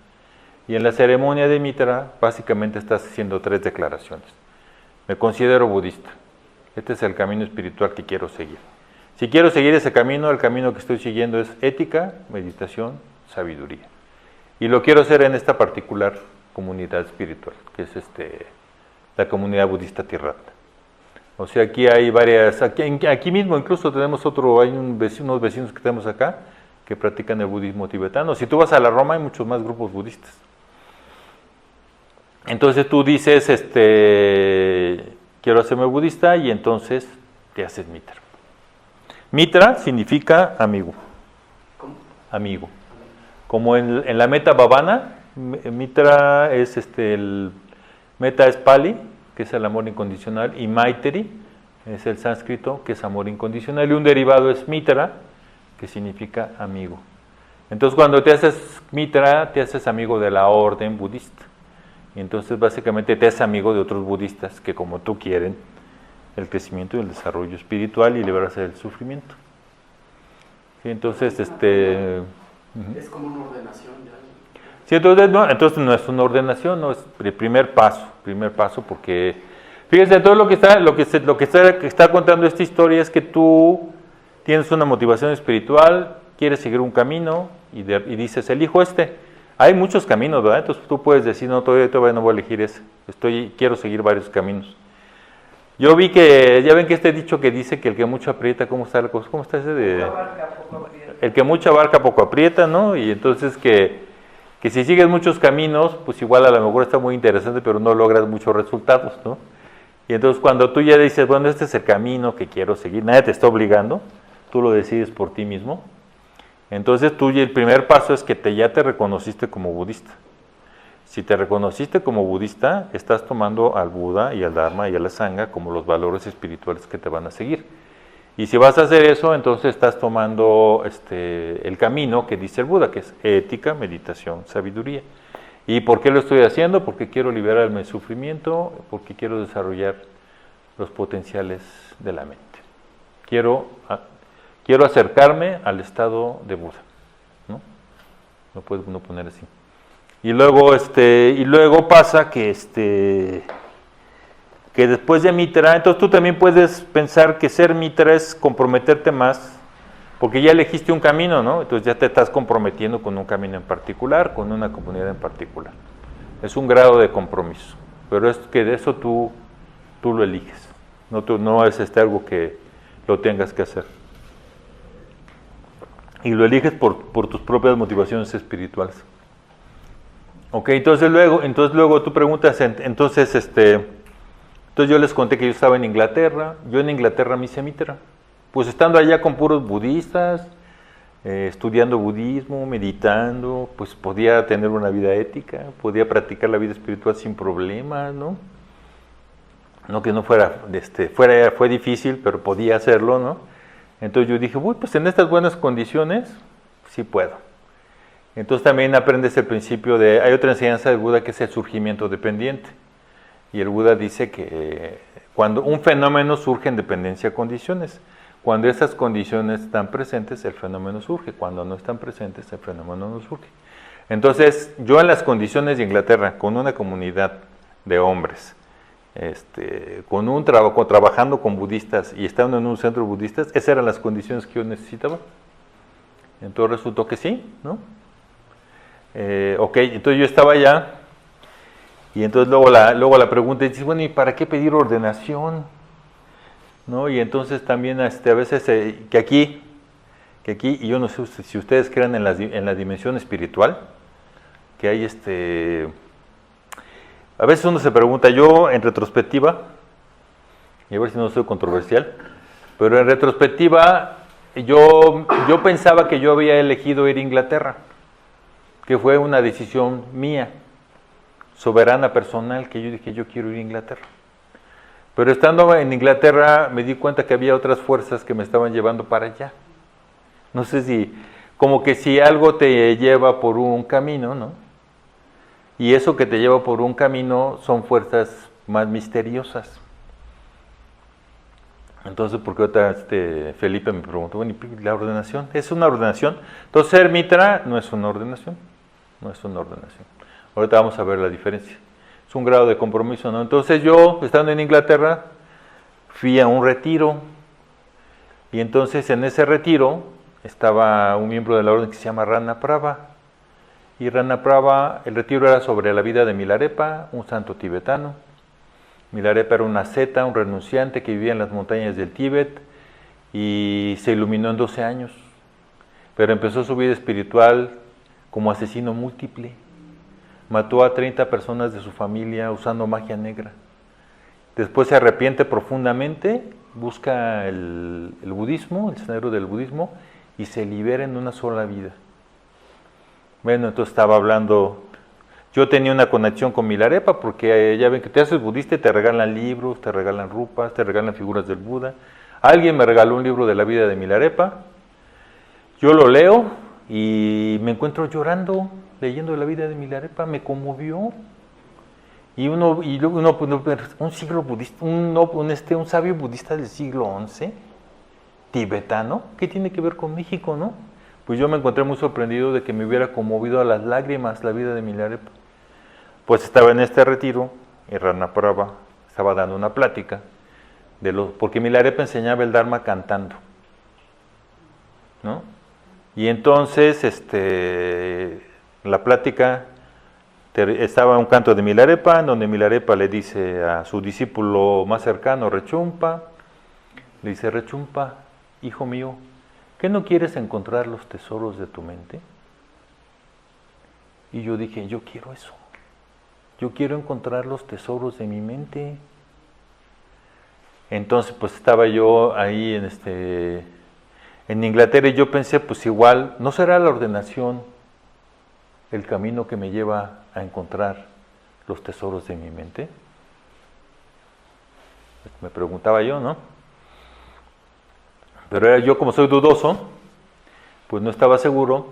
Y en la ceremonia de mitra, básicamente estás haciendo 3 declaraciones. Me considero budista. Este es el camino espiritual que quiero seguir. Si quiero seguir ese camino, el camino que estoy siguiendo es ética, meditación, sabiduría. Y lo quiero hacer en esta particular comunidad espiritual, que es la comunidad budista Tirrata. O sea, aquí hay varias, aquí mismo incluso tenemos hay unos vecinos que tenemos acá que practican el budismo tibetano. Si tú vas a la Roma hay muchos más grupos budistas. Entonces tú dices, quiero hacerme budista y entonces te haces mitra. Mitra significa amigo. ¿Cómo? Amigo. Como en la meta bhavana, mitra es el meta es Pali, que es el amor incondicional, y Maitri es el sánscrito, que es amor incondicional, y un derivado es mitra, que significa amigo. Entonces cuando te haces mitra, te haces amigo de la orden budista. Y entonces básicamente te haces amigo de otros budistas que como tú quieren el crecimiento y el desarrollo espiritual y librarse del sufrimiento. Sí, entonces, Es como una ordenación ya. Sí, entonces no es una ordenación, no es el primer paso, porque fíjense, todo lo que está contando esta historia es que tú tienes una motivación espiritual, quieres seguir un camino y dices, elijo este. Hay muchos caminos, ¿verdad? Entonces tú puedes decir, no, todavía no voy a elegir ese, quiero seguir varios caminos. Yo vi que, ya ven que dicho que dice que el que mucho aprieta, ¿cómo está la cosa? ¿Cómo está ese de...? El que mucho abarca, poco aprieta, ¿no? Y entonces que si sigues muchos caminos, pues igual a lo mejor está muy interesante, pero no logras muchos resultados, ¿no? Y entonces cuando tú ya dices, bueno, este es el camino que quiero seguir, nadie te está obligando, tú lo decides por ti mismo. Entonces el primer paso es que ya te reconociste como budista. Si te reconociste como budista, estás tomando al Buda y al Dharma y a la Sangha como los valores espirituales que te van a seguir. Y si vas a hacer eso, entonces estás tomando el camino que dice el Buda, que es ética, meditación, sabiduría. ¿Y por qué lo estoy haciendo? Porque quiero liberarme del sufrimiento, porque quiero desarrollar los potenciales de la mente. Quiero acercarme al estado de Buda, ¿no? Lo puedes uno poner así. Y luego pasa que después de mitra, entonces tú también puedes pensar que ser mitra es comprometerte más, porque ya elegiste un camino, ¿no? Entonces ya te estás comprometiendo con un camino en particular, con una comunidad en particular. Es un grado de compromiso, pero es que de eso tú lo eliges, no es algo que lo tengas que hacer. Y lo eliges por tus propias motivaciones espirituales. Ok, entonces luego tú preguntas, entonces yo les conté que yo estaba en Inglaterra, yo en Inglaterra me hice mitra, pues estando allá con puros budistas, estudiando budismo, meditando, pues podía tener una vida ética, podía practicar la vida espiritual sin problemas, ¿no? No que no fue difícil, pero podía hacerlo, ¿no? Entonces yo dije, pues en estas buenas condiciones, sí puedo. Entonces también aprendes el principio hay otra enseñanza del Buda que es el surgimiento dependiente. Y el Buda dice que cuando un fenómeno surge en dependencia a condiciones, cuando esas condiciones están presentes, el fenómeno surge. Cuando no están presentes, el fenómeno no surge. Entonces, yo en las condiciones de Inglaterra, con una comunidad de hombres, trabajando con budistas y estando en un centro budista, esas eran las condiciones que yo necesitaba. Entonces resultó que sí, ¿no? Ok, entonces yo estaba allá. Y entonces luego la pregunta es, bueno, ¿y para qué pedir ordenación? ¿No? Y entonces también a veces que aquí, y yo no sé si ustedes crean en la dimensión espiritual, que hay a veces uno se pregunta, yo en retrospectiva, y a ver si no soy controversial, pero en retrospectiva yo pensaba que yo había elegido ir a Inglaterra, que fue una decisión mía, soberana, personal, que yo dije, yo quiero ir a Inglaterra. Pero estando en Inglaterra me di cuenta que había otras fuerzas que me estaban llevando para allá. No sé como que si algo te lleva por un camino, ¿no? Y eso que te lleva por un camino son fuerzas más misteriosas. Entonces, porque ahorita Felipe me preguntó, bueno, ¿y la ordenación? ¿Es una ordenación? Entonces, ser mitra no es una ordenación. No es una ordenación. Ahorita vamos a ver la diferencia. Es un grado de compromiso, ¿no? Entonces, yo, estando en Inglaterra, fui a un retiro. Y entonces, en ese retiro, estaba un miembro de la orden que se llama Rana Prabha. Y Rana Prabha, el retiro era sobre la vida de Milarepa, un santo tibetano. Milarepa era un asceta, un renunciante que vivía en las montañas del Tíbet y se iluminó en 12 años. Pero empezó su vida espiritual como asesino múltiple. Mató a 30 personas de su familia usando magia negra. Después se arrepiente profundamente, busca el budismo, el sendero del budismo, y se libera en una sola vida. Bueno, entonces estaba hablando, yo tenía una conexión con Milarepa, porque ya ven que te haces budista y te regalan libros, te regalan rupas, te regalan figuras del Buda. Alguien me regaló un libro de la vida de Milarepa, yo lo leo y me encuentro llorando, leyendo la vida de Milarepa, me conmovió. Y luego un siglo budista, un sabio budista del siglo XI, tibetano, ¿qué tiene que ver con México, no? Pues yo me encontré muy sorprendido de que me hubiera conmovido a las lágrimas la vida de Milarepa. Pues estaba en este retiro y Rana Prabha estaba dando una plática, porque Milarepa enseñaba el Dharma cantando, ¿no? Y entonces la plática estaba un canto de Milarepa, en donde Milarepa le dice a su discípulo más cercano, Rechumpa, le dice, Rechumpa, hijo mío, ¿qué no quieres encontrar los tesoros de tu mente? Y yo dije, yo quiero eso. Yo quiero encontrar los tesoros de mi mente. Entonces, pues estaba yo ahí en Inglaterra y yo pensé, pues igual, ¿no será la ordenación el camino que me lleva a encontrar los tesoros de mi mente? Me preguntaba yo, ¿no? Pero yo, como soy dudoso, pues no estaba seguro.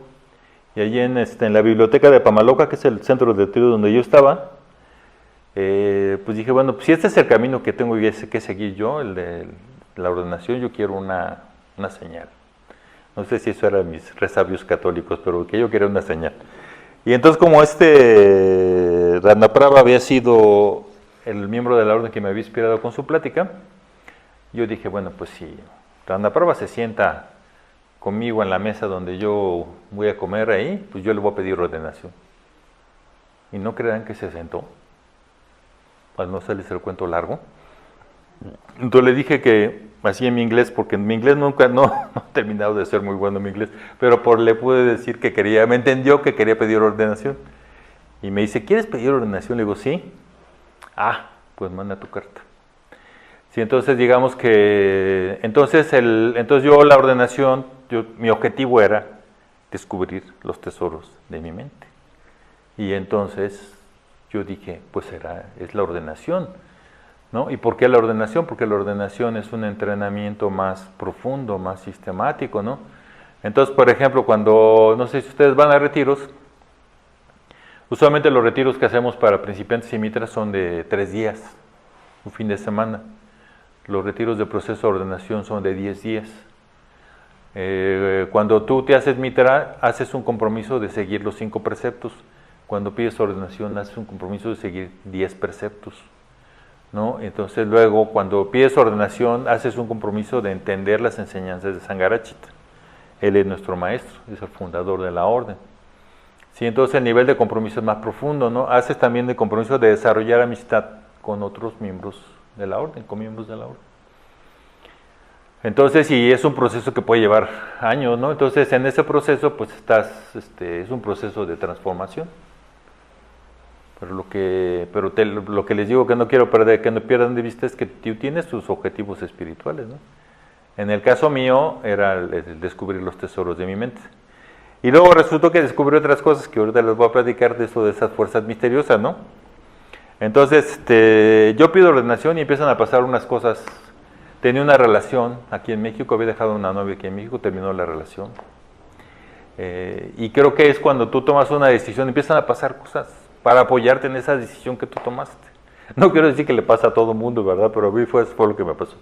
Y allí en la biblioteca de Pamaloca, que es el centro de retiro donde yo estaba, pues dije, bueno, pues si este es el camino que tengo que seguir yo, el de la ordenación, yo quiero una señal. No sé si eso era mis resabios católicos, pero que yo quería una señal. Y entonces, como Rana Prabha había sido el miembro de la orden que me había inspirado con su plática, yo dije, bueno, pues si Rana Prabha se sienta conmigo en la mesa donde yo voy a comer ahí, pues yo le voy a pedir ordenación. Y no crean que se sentó, para no hacerles el cuento largo. Entonces le dije que, así en mi inglés, porque en mi inglés nunca, no he terminado de ser muy bueno en mi inglés, pero le pude decir que me entendió que quería pedir ordenación. Y me dice, ¿quieres pedir ordenación? Le digo, sí. Ah, pues manda tu carta. Sí, entonces digamos que, entonces yo la ordenación, mi objetivo era descubrir los tesoros de mi mente. Y entonces yo dije, pues es la ordenación, ¿no? ¿Y por qué la ordenación? Porque la ordenación es un entrenamiento más profundo, más sistemático, ¿no? Entonces, por ejemplo, no sé si ustedes van a retiros, usualmente los retiros que hacemos para principiantes y mitras son de 3 días, un fin de semana. Los retiros de proceso de ordenación son de 10 días. Cuando tú te haces mitra, haces un compromiso de seguir los 5 preceptos. Cuando pides ordenación, haces un compromiso de seguir 10 preceptos, ¿no? Entonces luego, cuando pides ordenación, haces un compromiso de entender las enseñanzas de Sangarachita. Él es nuestro maestro, es el fundador de la orden. Sí, entonces el nivel de compromiso es más profundo, ¿no? Haces también el compromiso de desarrollar amistad con otros miembros de la orden, con miembros de la orden. Entonces, y es un proceso que puede llevar años, ¿no? Entonces, en ese proceso, pues es un proceso de transformación. Pero lo que les digo que no quiero que no pierdan de vista es que tú tienes tus objetivos espirituales, ¿no? En el caso mío era el descubrir los tesoros de mi mente. Y luego resultó que descubrí otras cosas que ahorita les voy a platicar de esas fuerzas misteriosas, ¿no? Entonces, yo pido ordenación y empiezan a pasar unas cosas. Tenía una relación aquí en México, había dejado una novia aquí en México, terminó la relación. Y creo que es cuando tú tomas una decisión, empiezan a pasar cosas para apoyarte en esa decisión que tú tomaste. No quiero decir que le pasa a todo el mundo, ¿verdad? Pero a mí fue lo que me pasó.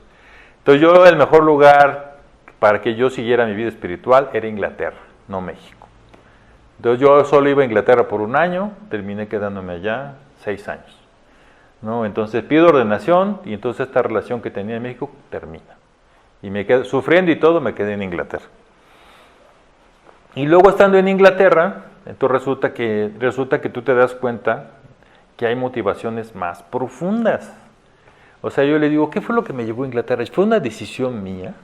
Entonces yo, el mejor lugar para que yo siguiera mi vida espiritual era Inglaterra, no México. Entonces yo solo iba a Inglaterra por un año, terminé quedándome allá 6 años, ¿no? Entonces pido ordenación y entonces esta relación que tenía en México termina. Y me quedé sufriendo y todo, me quedé en Inglaterra. Y luego estando en Inglaterra, entonces resulta que tú te das cuenta que hay motivaciones más profundas. O sea, yo le digo, ¿qué fue lo que me llevó a Inglaterra? ¿Fue una decisión mía?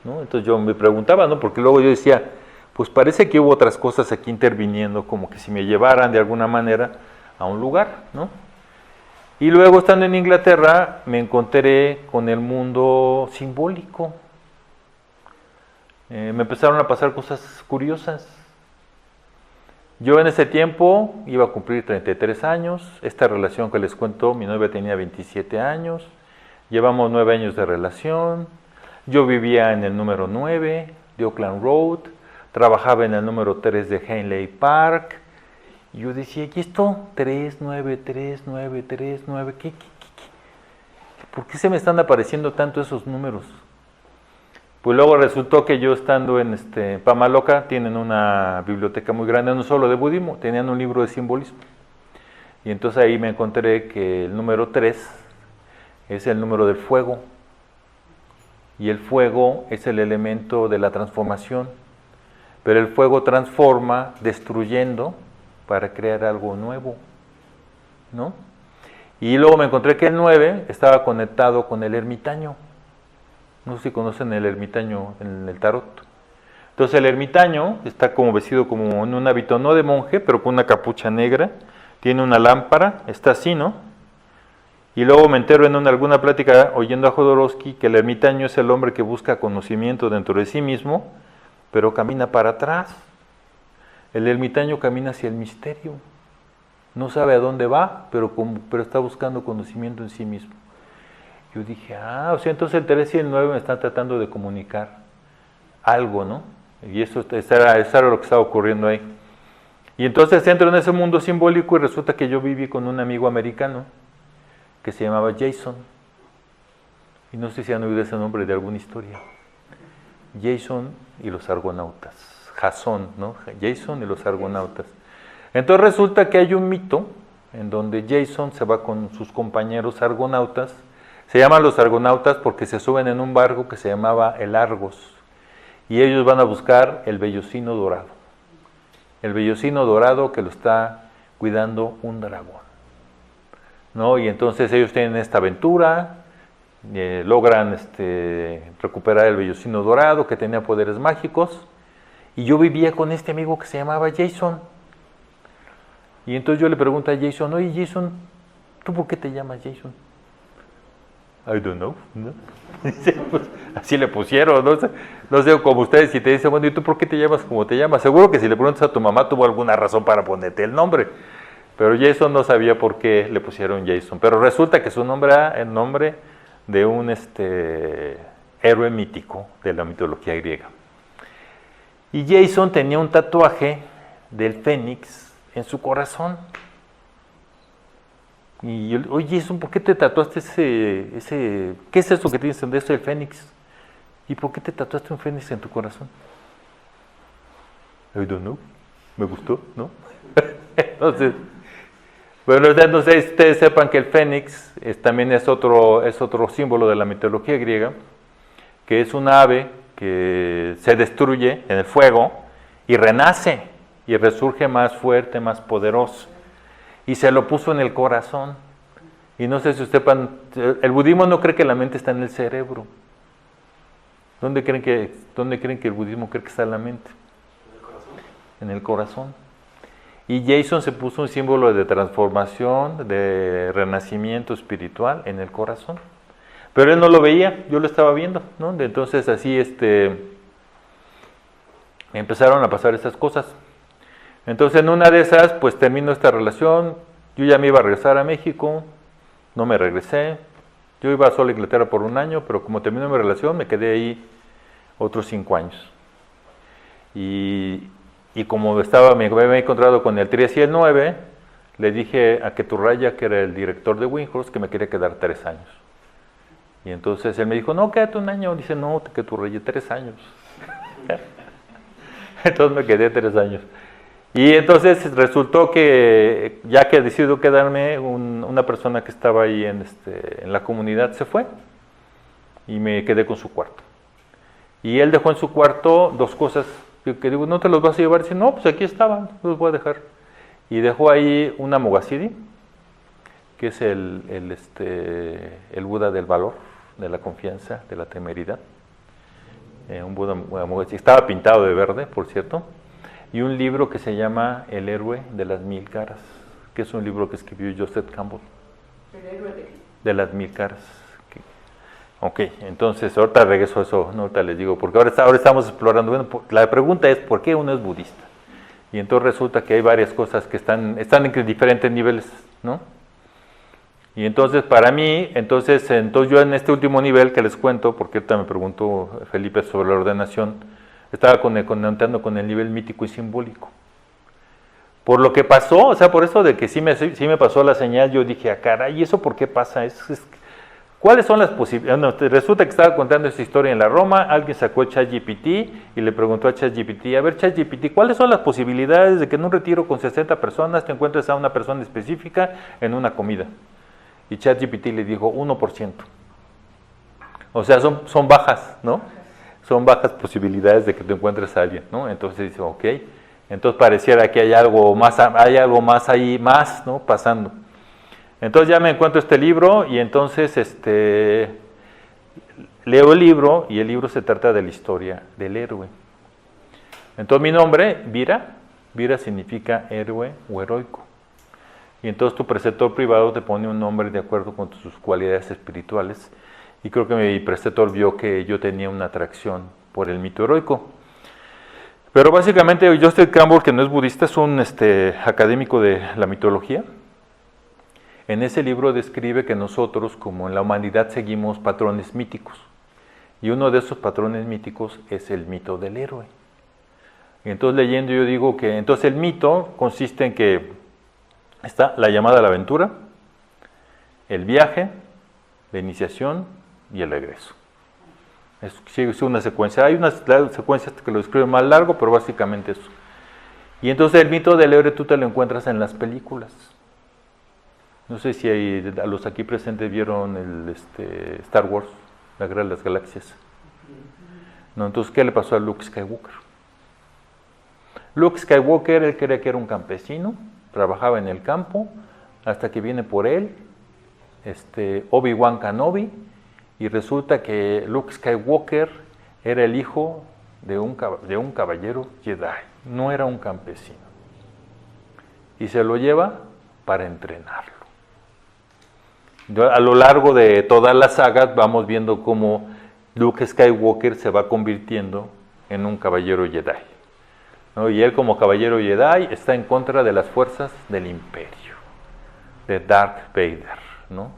¿No? Entonces yo me preguntaba, ¿no? Porque luego yo decía, pues parece que hubo otras cosas aquí interviniendo, como que si me llevaran de alguna manera a un lugar, ¿no? Y luego estando en Inglaterra me encontré con el mundo simbólico. Me empezaron a pasar cosas curiosas. Yo en ese tiempo iba a cumplir 33 años, esta relación que les cuento, mi novia tenía 27 años, llevamos 9 años de relación, yo vivía en el número 9 de Oakland Road, trabajaba en el número 3 de Henley Park, y yo decía, ¿y esto? 3, 9, 3, 9, 3, 9, ¿qué? ¿Por qué se me están apareciendo tanto esos números? Pues luego resultó que yo estando en Pamaloca, tienen una biblioteca muy grande, no solo de budismo, tenían un libro de simbolismo. Y entonces ahí me encontré que el número 3 es el número del fuego. Y el fuego es el elemento de la transformación. Pero el fuego transforma destruyendo para crear algo nuevo, ¿no? Y luego me encontré que el 9 estaba conectado con el ermitaño. No sé si conocen el ermitaño en el tarot. Entonces el ermitaño está como vestido como en un hábito no de monje, pero con una capucha negra, tiene una lámpara, está así, ¿no? Y luego me entero en alguna plática oyendo a Jodorowsky que el ermitaño es el hombre que busca conocimiento dentro de sí mismo, pero camina para atrás. El ermitaño camina hacia el misterio. No sabe a dónde va, pero está buscando conocimiento en sí mismo. Yo dije, o sea, entonces el 3 y el 9 me están tratando de comunicar algo, ¿no? Y eso era lo que estaba ocurriendo ahí. Y entonces entro en ese mundo simbólico y resulta que yo viví con un amigo americano que se llamaba Jason. Y no sé si han oído ese nombre de alguna historia. Jason y los argonautas. Jasón, ¿no? Jason y los argonautas. Entonces resulta que hay un mito en donde Jason se va con sus compañeros argonautas. Se llaman los argonautas porque se suben en un barco que se llamaba el Argos. Y ellos van a buscar el vellocino dorado. El vellocino dorado que lo está cuidando un dragón, ¿no? Y entonces ellos tienen esta aventura, logran recuperar el vellocino dorado que tenía poderes mágicos. Y yo vivía con este amigo que se llamaba Jason. Y entonces yo le pregunto a Jason, oye Jason, ¿tú por qué te llamas Jason? I don't know, ¿no? Pues, así le pusieron, no sé, como ustedes, si te dicen, bueno, ¿y tú por qué te llamas como te llamas? Seguro que si le preguntas a tu mamá tuvo alguna razón para ponerte el nombre, pero Jason no sabía por qué le pusieron Jason, pero resulta que su nombre era el nombre de un héroe mítico de la mitología griega. Y Jason tenía un tatuaje del fénix en su corazón. Y yo, oye, Jason, ¿por qué te tatuaste ese qué es eso que tienes en eso del fénix? ¿Y por qué te tatuaste un fénix en tu corazón? I don't know, me gustó, ¿no? Entonces, bueno, no sé si ustedes sepan que el fénix también es otro símbolo de la mitología griega, que es un ave que se destruye en el fuego y renace y resurge más fuerte, más poderoso. Y se lo puso en el corazón. Y no sé si ustedes sepan, el budismo no cree que la mente está en el cerebro. ¿Dónde creen que el budismo cree que está la mente? En el corazón. Y Jason se puso un símbolo de transformación, de renacimiento espiritual en el corazón. Pero él no lo veía, yo lo estaba viendo, ¿no? Entonces así me empezaron a pasar estas cosas. Entonces en una de esas, pues termino esta relación, yo ya me iba a regresar a México, no me regresé, yo iba solo a Inglaterra por un año, pero como terminó mi relación, me quedé ahí otros 5 años. Y como me había encontrado con el 3 y el 9, le dije a Keturraya, que era el director de Windhorst, que me quería quedar 3 años. Y entonces él me dijo, no, quédate 1 año. Dice, no, Keturraya, 3 años. Entonces me quedé 3 años. Y entonces resultó que, ya que decidió quedarme, una persona que estaba ahí en la comunidad se fue y me quedé con su cuarto. Y él dejó en su cuarto 2 cosas que digo, ¿no te los vas a llevar? Dice, no, pues aquí estaban, los voy a dejar. Y dejó ahí una Mogasidi, que es el Buda del valor, de la confianza, de la temeridad. Un Buda Mogasidi. Estaba pintado de verde, por cierto. Y un libro que se llama El héroe de las 1000 caras, que es un libro que escribió Joseph Campbell. ¿El héroe de qué? De las 1000 caras. Ok, entonces ahorita regreso a eso, no, ahorita les digo, porque ahora estamos explorando, bueno, la pregunta es, ¿por qué uno es budista? Y entonces resulta que hay varias cosas que están en diferentes niveles, ¿no? Y entonces para mí, entonces yo en este último nivel que les cuento, porque ahorita me preguntó Felipe sobre la ordenación, estaba conectando con el nivel mítico y simbólico. Por lo que pasó, o sea, por eso de que sí me pasó la señal, yo dije, caray, ¿y eso por qué pasa? ¿Cuáles son las posibilidades? No, resulta que estaba contando esta historia en la Roma, alguien sacó ChatGPT y le preguntó a ChatGPT, a ver ChatGPT, ¿cuáles son las posibilidades de que en un retiro con 60 personas te encuentres a una persona específica en una comida? Y ChatGPT le dijo 1%. O sea, son bajas, ¿no? Son bajas posibilidades de que te encuentres a alguien, ¿no? Entonces dice, ok, entonces pareciera que hay algo más ahí, ¿no? Pasando. Entonces ya me encuentro este libro y entonces leo el libro y el libro se trata de la historia del héroe. Entonces mi nombre, Vira significa héroe o heroico. Y entonces tu preceptor privado te pone un nombre de acuerdo con tus cualidades espirituales. Y creo que mi preceptor vio que yo tenía una atracción por el mito heroico. Pero básicamente Joseph Campbell, que no es budista, es un académico de la mitología. En ese libro describe que nosotros, como en la humanidad, seguimos patrones míticos. Y uno de esos patrones míticos es el mito del héroe. Y entonces leyendo yo digo que entonces el mito consiste en que está la llamada a la aventura, el viaje, la iniciación y el regreso. Es una secuencia. Hay unas secuencias que lo describen más largo, pero básicamente eso. Y entonces el mito del héroe tú te lo encuentras en las películas. No sé si a los aquí presentes vieron el Star Wars, la Guerra de las Galaxias. No, entonces, ¿qué le pasó a Luke Skywalker? Luke Skywalker, él creía que era un campesino, trabajaba en el campo, hasta que viene por él Obi-Wan Kenobi, y resulta que Luke Skywalker era el hijo de un caballero Jedi, no era un campesino. Y se lo lleva para entrenarlo. A lo largo de todas las sagas vamos viendo cómo Luke Skywalker se va convirtiendo en un caballero Jedi, ¿no? Y él como caballero Jedi está en contra de las fuerzas del imperio, de Darth Vader, ¿no?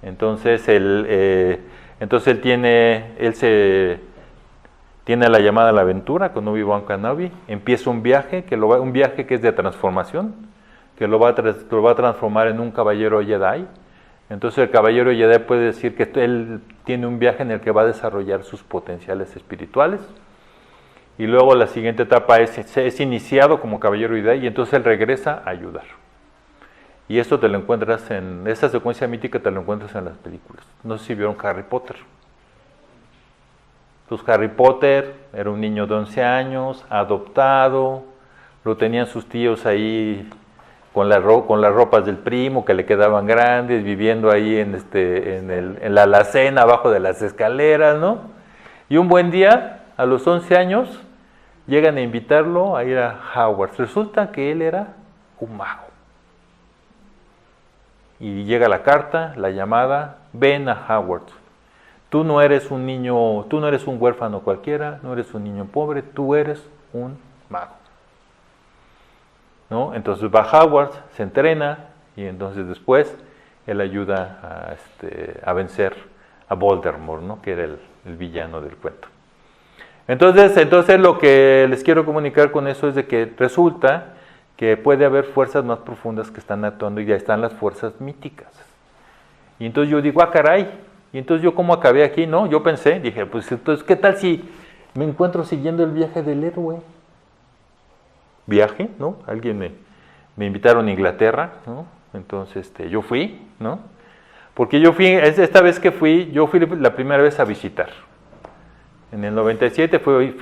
Entonces él tiene la llamada a la aventura con Obi-Wan Kenobi, empieza un viaje que es de transformación, que lo va a transformar en un caballero Jedi. Entonces el caballero Jedi puede decir que él tiene un viaje en el que va a desarrollar sus potenciales espirituales. Y luego la siguiente etapa es iniciado como caballero Jedi y entonces él regresa a ayudar. Y esto te lo encuentras esa secuencia mítica te lo encuentras en las películas. No sé si vieron Harry Potter. Entonces Harry Potter era un niño de 11 años, adoptado, lo tenían sus tíos ahí con las ropas del primo que le quedaban grandes, viviendo ahí en la alacena, abajo de las escaleras, ¿no? Y un buen día, a los 11 años, llegan a invitarlo a ir a Hogwarts. Resulta que él era un mago. Y llega la carta, la llamada, ven a Hogwarts. Tú no eres un niño, tú no eres un huérfano cualquiera, no eres un niño pobre, tú eres un mago, ¿no? Entonces va a Hogwarts, se entrena y entonces después él ayuda a vencer a Voldemort, ¿no? Que era el villano del cuento. Entonces lo que les quiero comunicar con eso es de que resulta que puede haber fuerzas más profundas que están actuando y ya están las fuerzas míticas. Y entonces yo digo, caray, y entonces yo cómo acabé aquí, ¿no? Yo pensé, dije, pues entonces, ¿qué tal si me encuentro siguiendo el viaje del héroe? Viaje, ¿no? Me invitaron a Inglaterra, ¿no? Entonces yo fui, ¿no? Porque yo fui, esta vez que fui, yo fui la primera vez a visitar. En el 97 fui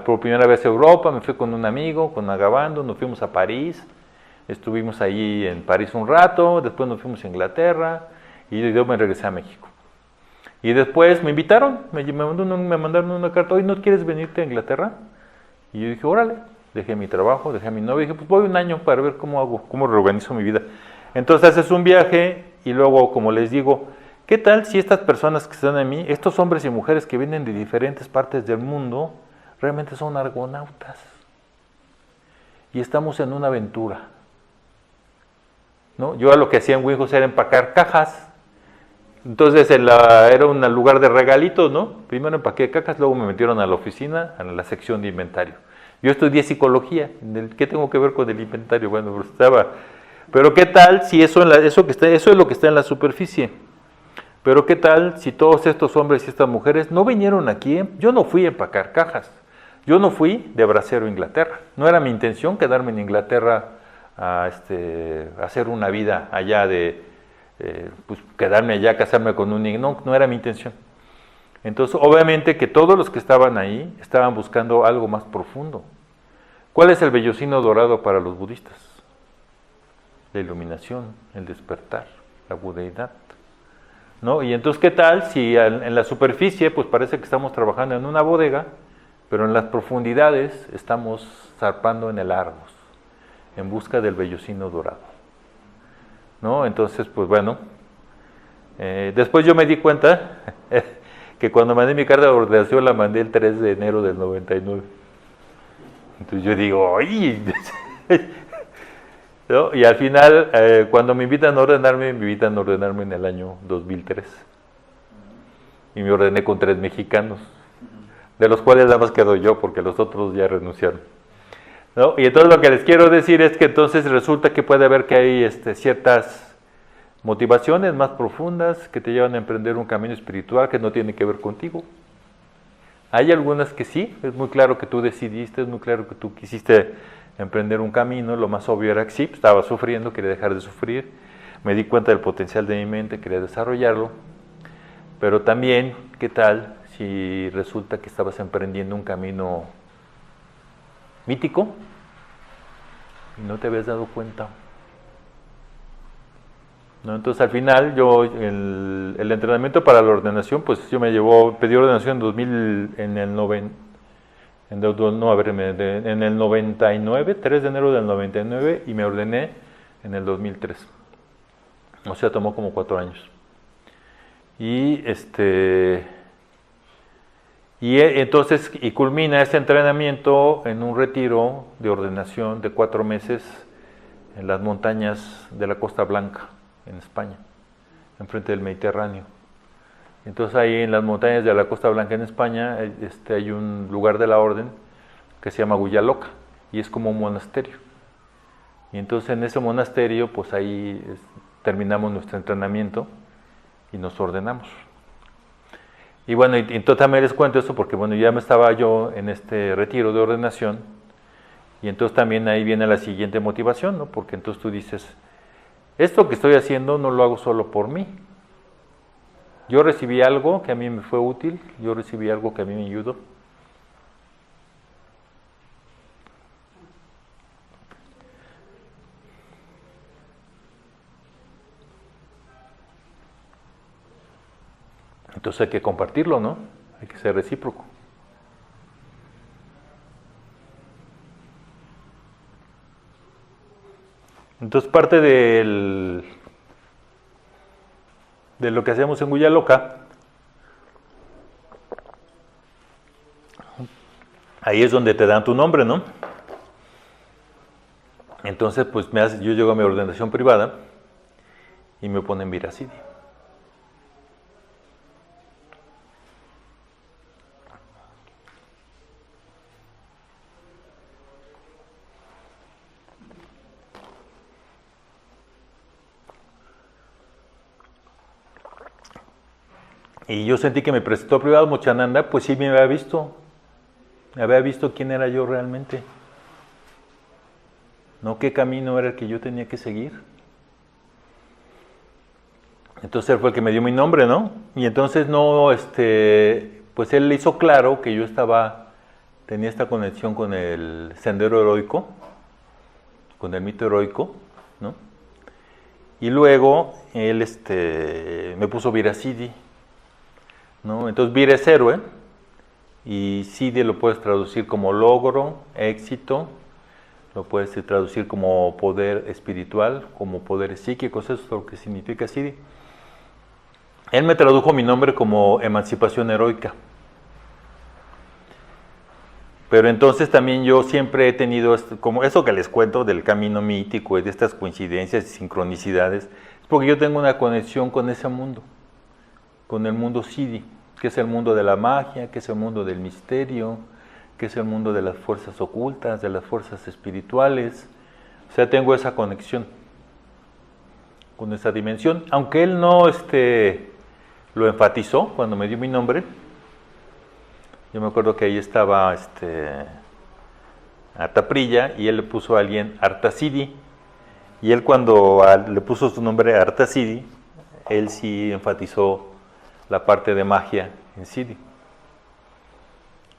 por primera vez a Europa, me fui con un amigo, con Agabando, nos fuimos a París, estuvimos ahí en París un rato, después nos fuimos a Inglaterra y yo me regresé a México. Y después me invitaron, me mandaron una carta, oye, ¿no quieres venirte a Inglaterra? Y yo dije, órale, dejé mi trabajo, dejé a mi novia, dije, pues voy un año para ver cómo hago, cómo reorganizo mi vida. Entonces haces un viaje y luego, como les digo, ¿qué tal si estas personas que están en mí, estos hombres y mujeres que vienen de diferentes partes del mundo, realmente son argonautas? Y estamos en una aventura, ¿no? Yo lo que hacía en Winhouse era empacar cajas. Entonces era un lugar de regalitos, ¿no? Primero empaqué cajas, luego me metieron a la oficina, a la sección de inventario. Yo estudié psicología. ¿Qué tengo que ver con el inventario? Bueno, pues pero ¿qué tal si eso es lo que está en la superficie? Pero ¿qué tal si todos estos hombres y estas mujeres no vinieron aquí? Yo no fui a empacar cajas. Yo no fui de bracero a Inglaterra. No era mi intención quedarme en Inglaterra a hacer una vida allá pues quedarme allá, casarme con un niño. No era mi intención. Entonces, obviamente que todos los que estaban ahí estaban buscando algo más profundo. ¿Cuál es el vellocino dorado para los budistas? La iluminación, el despertar, la budeidad, ¿no? Y entonces, ¿qué tal si en la superficie, pues parece que estamos trabajando en una bodega, pero en las profundidades estamos zarpando en el Argos, en busca del vellocino dorado, ¿no? Entonces, pues bueno, después yo me di cuenta que cuando mandé mi carta de ordenación la mandé el 3 de enero del 99. Entonces yo digo, ¡ay! ¿No? Y al final, cuando me invitan a ordenarme, me invitan a ordenarme en el año 2003. Y me ordené con 3 mexicanos, de los cuales nada más quedo yo, porque los otros ya renunciaron, ¿no? Y entonces lo que les quiero decir es que entonces resulta que puede haber que hay ciertas motivaciones más profundas que te llevan a emprender un camino espiritual que no tiene que ver contigo. Hay algunas que sí, es muy claro que tú decidiste, es muy claro que tú quisiste emprender un camino. Lo más obvio era que sí, estaba sufriendo, quería dejar de sufrir, me di cuenta del potencial de mi mente, quería desarrollarlo, pero también, ¿qué tal si resulta que estabas emprendiendo un camino mítico y no te habías dado cuenta? ¿No? Entonces al final el entrenamiento para la ordenación, pues yo pedí ordenación en el 99, 3 de enero del 99, y me ordené en el 2003. O sea, tomó como 4 años. Y entonces culmina este entrenamiento en un retiro de ordenación de 4 meses en las montañas de la Costa Blanca, en España, enfrente del Mediterráneo. Entonces ahí en las montañas de la Costa Blanca en España hay un lugar de la orden que se llama Huyaloca, y es como un monasterio. Y entonces en ese monasterio, pues ahí terminamos nuestro entrenamiento y nos ordenamos. Y bueno, y entonces también les cuento eso porque bueno, ya me estaba yo en este retiro de ordenación, y entonces también ahí viene la siguiente motivación, ¿no? Porque entonces tú dices, esto que estoy haciendo no lo hago solo por mí. Yo recibí algo que a mí me fue útil, yo recibí algo que a mí me ayudó. Entonces hay que compartirlo, ¿no? Hay que ser recíproco. Entonces parte de lo que hacemos en Huyaloca, ahí es donde te dan tu nombre, ¿no? Entonces pues yo llego a mi ordenación privada y me ponen Virasidi. Y yo sentí que mi preceptor privado, Mochananda, pues sí me había visto quién era yo realmente. No qué camino era el que yo tenía que seguir. Entonces él fue el que me dio mi nombre, ¿no? Y entonces pues él le hizo claro que yo tenía esta conexión con el sendero heroico, con el mito heroico, ¿no? Y luego él me puso Virasiddhi, ¿no? Entonces Vira es héroe y Siddhi lo puedes traducir como logro, éxito, lo puedes traducir como poder espiritual, como poderes psíquicos, eso es lo que significa Siddhi. Él me tradujo mi nombre como emancipación heroica. Pero entonces también yo siempre he tenido, como eso que les cuento del camino mítico y de estas coincidencias y sincronicidades, es porque yo tengo una conexión con ese mundo, con el mundo Siddhi, que es el mundo de la magia, que es el mundo del misterio, que es el mundo de las fuerzas ocultas, de las fuerzas espirituales. O sea, tengo esa conexión con esa dimensión, aunque él no lo enfatizó cuando me dio mi nombre. Yo me acuerdo que ahí estaba Artaprilla y él le puso a alguien Artasiddhi, y él cuando le puso su nombre Artasiddhi, él sí enfatizó la parte de magia en Siddhi.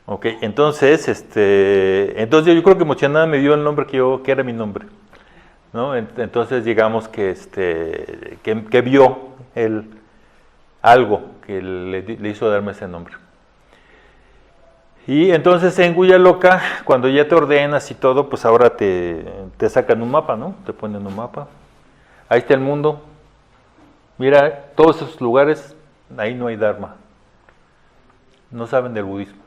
Ok, entonces yo creo que Mochananda me dio el nombre que era mi nombre, ¿no? Entonces digamos que vio él algo que le hizo darme ese nombre. Y entonces en Guyaloca, cuando ya te ordenas y todo, pues ahora te sacan un mapa, ¿no? Te ponen un mapa. Ahí está el mundo. Mira, todos esos lugares, ahí no hay Dharma. No saben del budismo.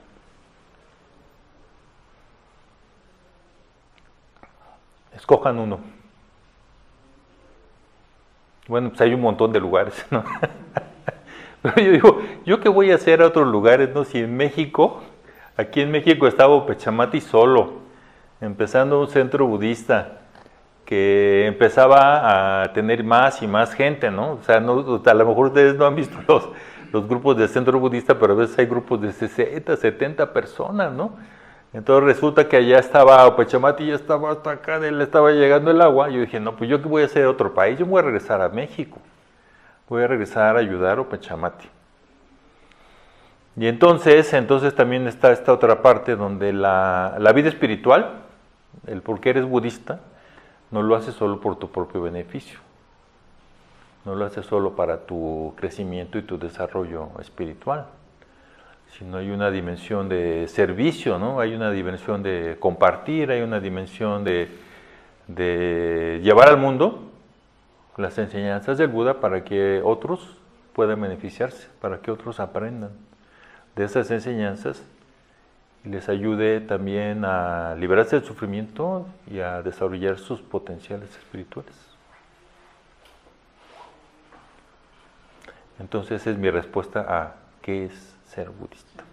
Escojan uno. Bueno, pues hay un montón de lugares, ¿no? Pero yo digo, ¿yo qué voy a hacer a otros lugares, no? Si en México, aquí en México estaba Opechamati solo, empezando un centro budista que empezaba a tener más y más gente, ¿no? O sea, a lo mejor ustedes no han visto los grupos del centro budista, pero a veces hay grupos de 60, 70 personas, ¿no? Entonces resulta que allá estaba Opechamati, ya estaba hasta acá, le estaba llegando el agua. Yo dije, no, pues yo qué voy a hacer a otro país, yo voy a regresar a México. Voy a regresar a ayudar a Opechamati. Y entonces también está esta otra parte donde la vida espiritual, el por qué eres budista, no lo haces solo por tu propio beneficio. No lo haces solo para tu crecimiento y tu desarrollo espiritual, sino hay una dimensión de servicio, ¿no? Hay una dimensión de compartir, hay una dimensión de llevar al mundo las enseñanzas del Buda para que otros puedan beneficiarse, para que otros aprendan de esas enseñanzas y les ayude también a liberarse del sufrimiento y a desarrollar sus potenciales espirituales. Entonces es mi respuesta a qué es ser budista.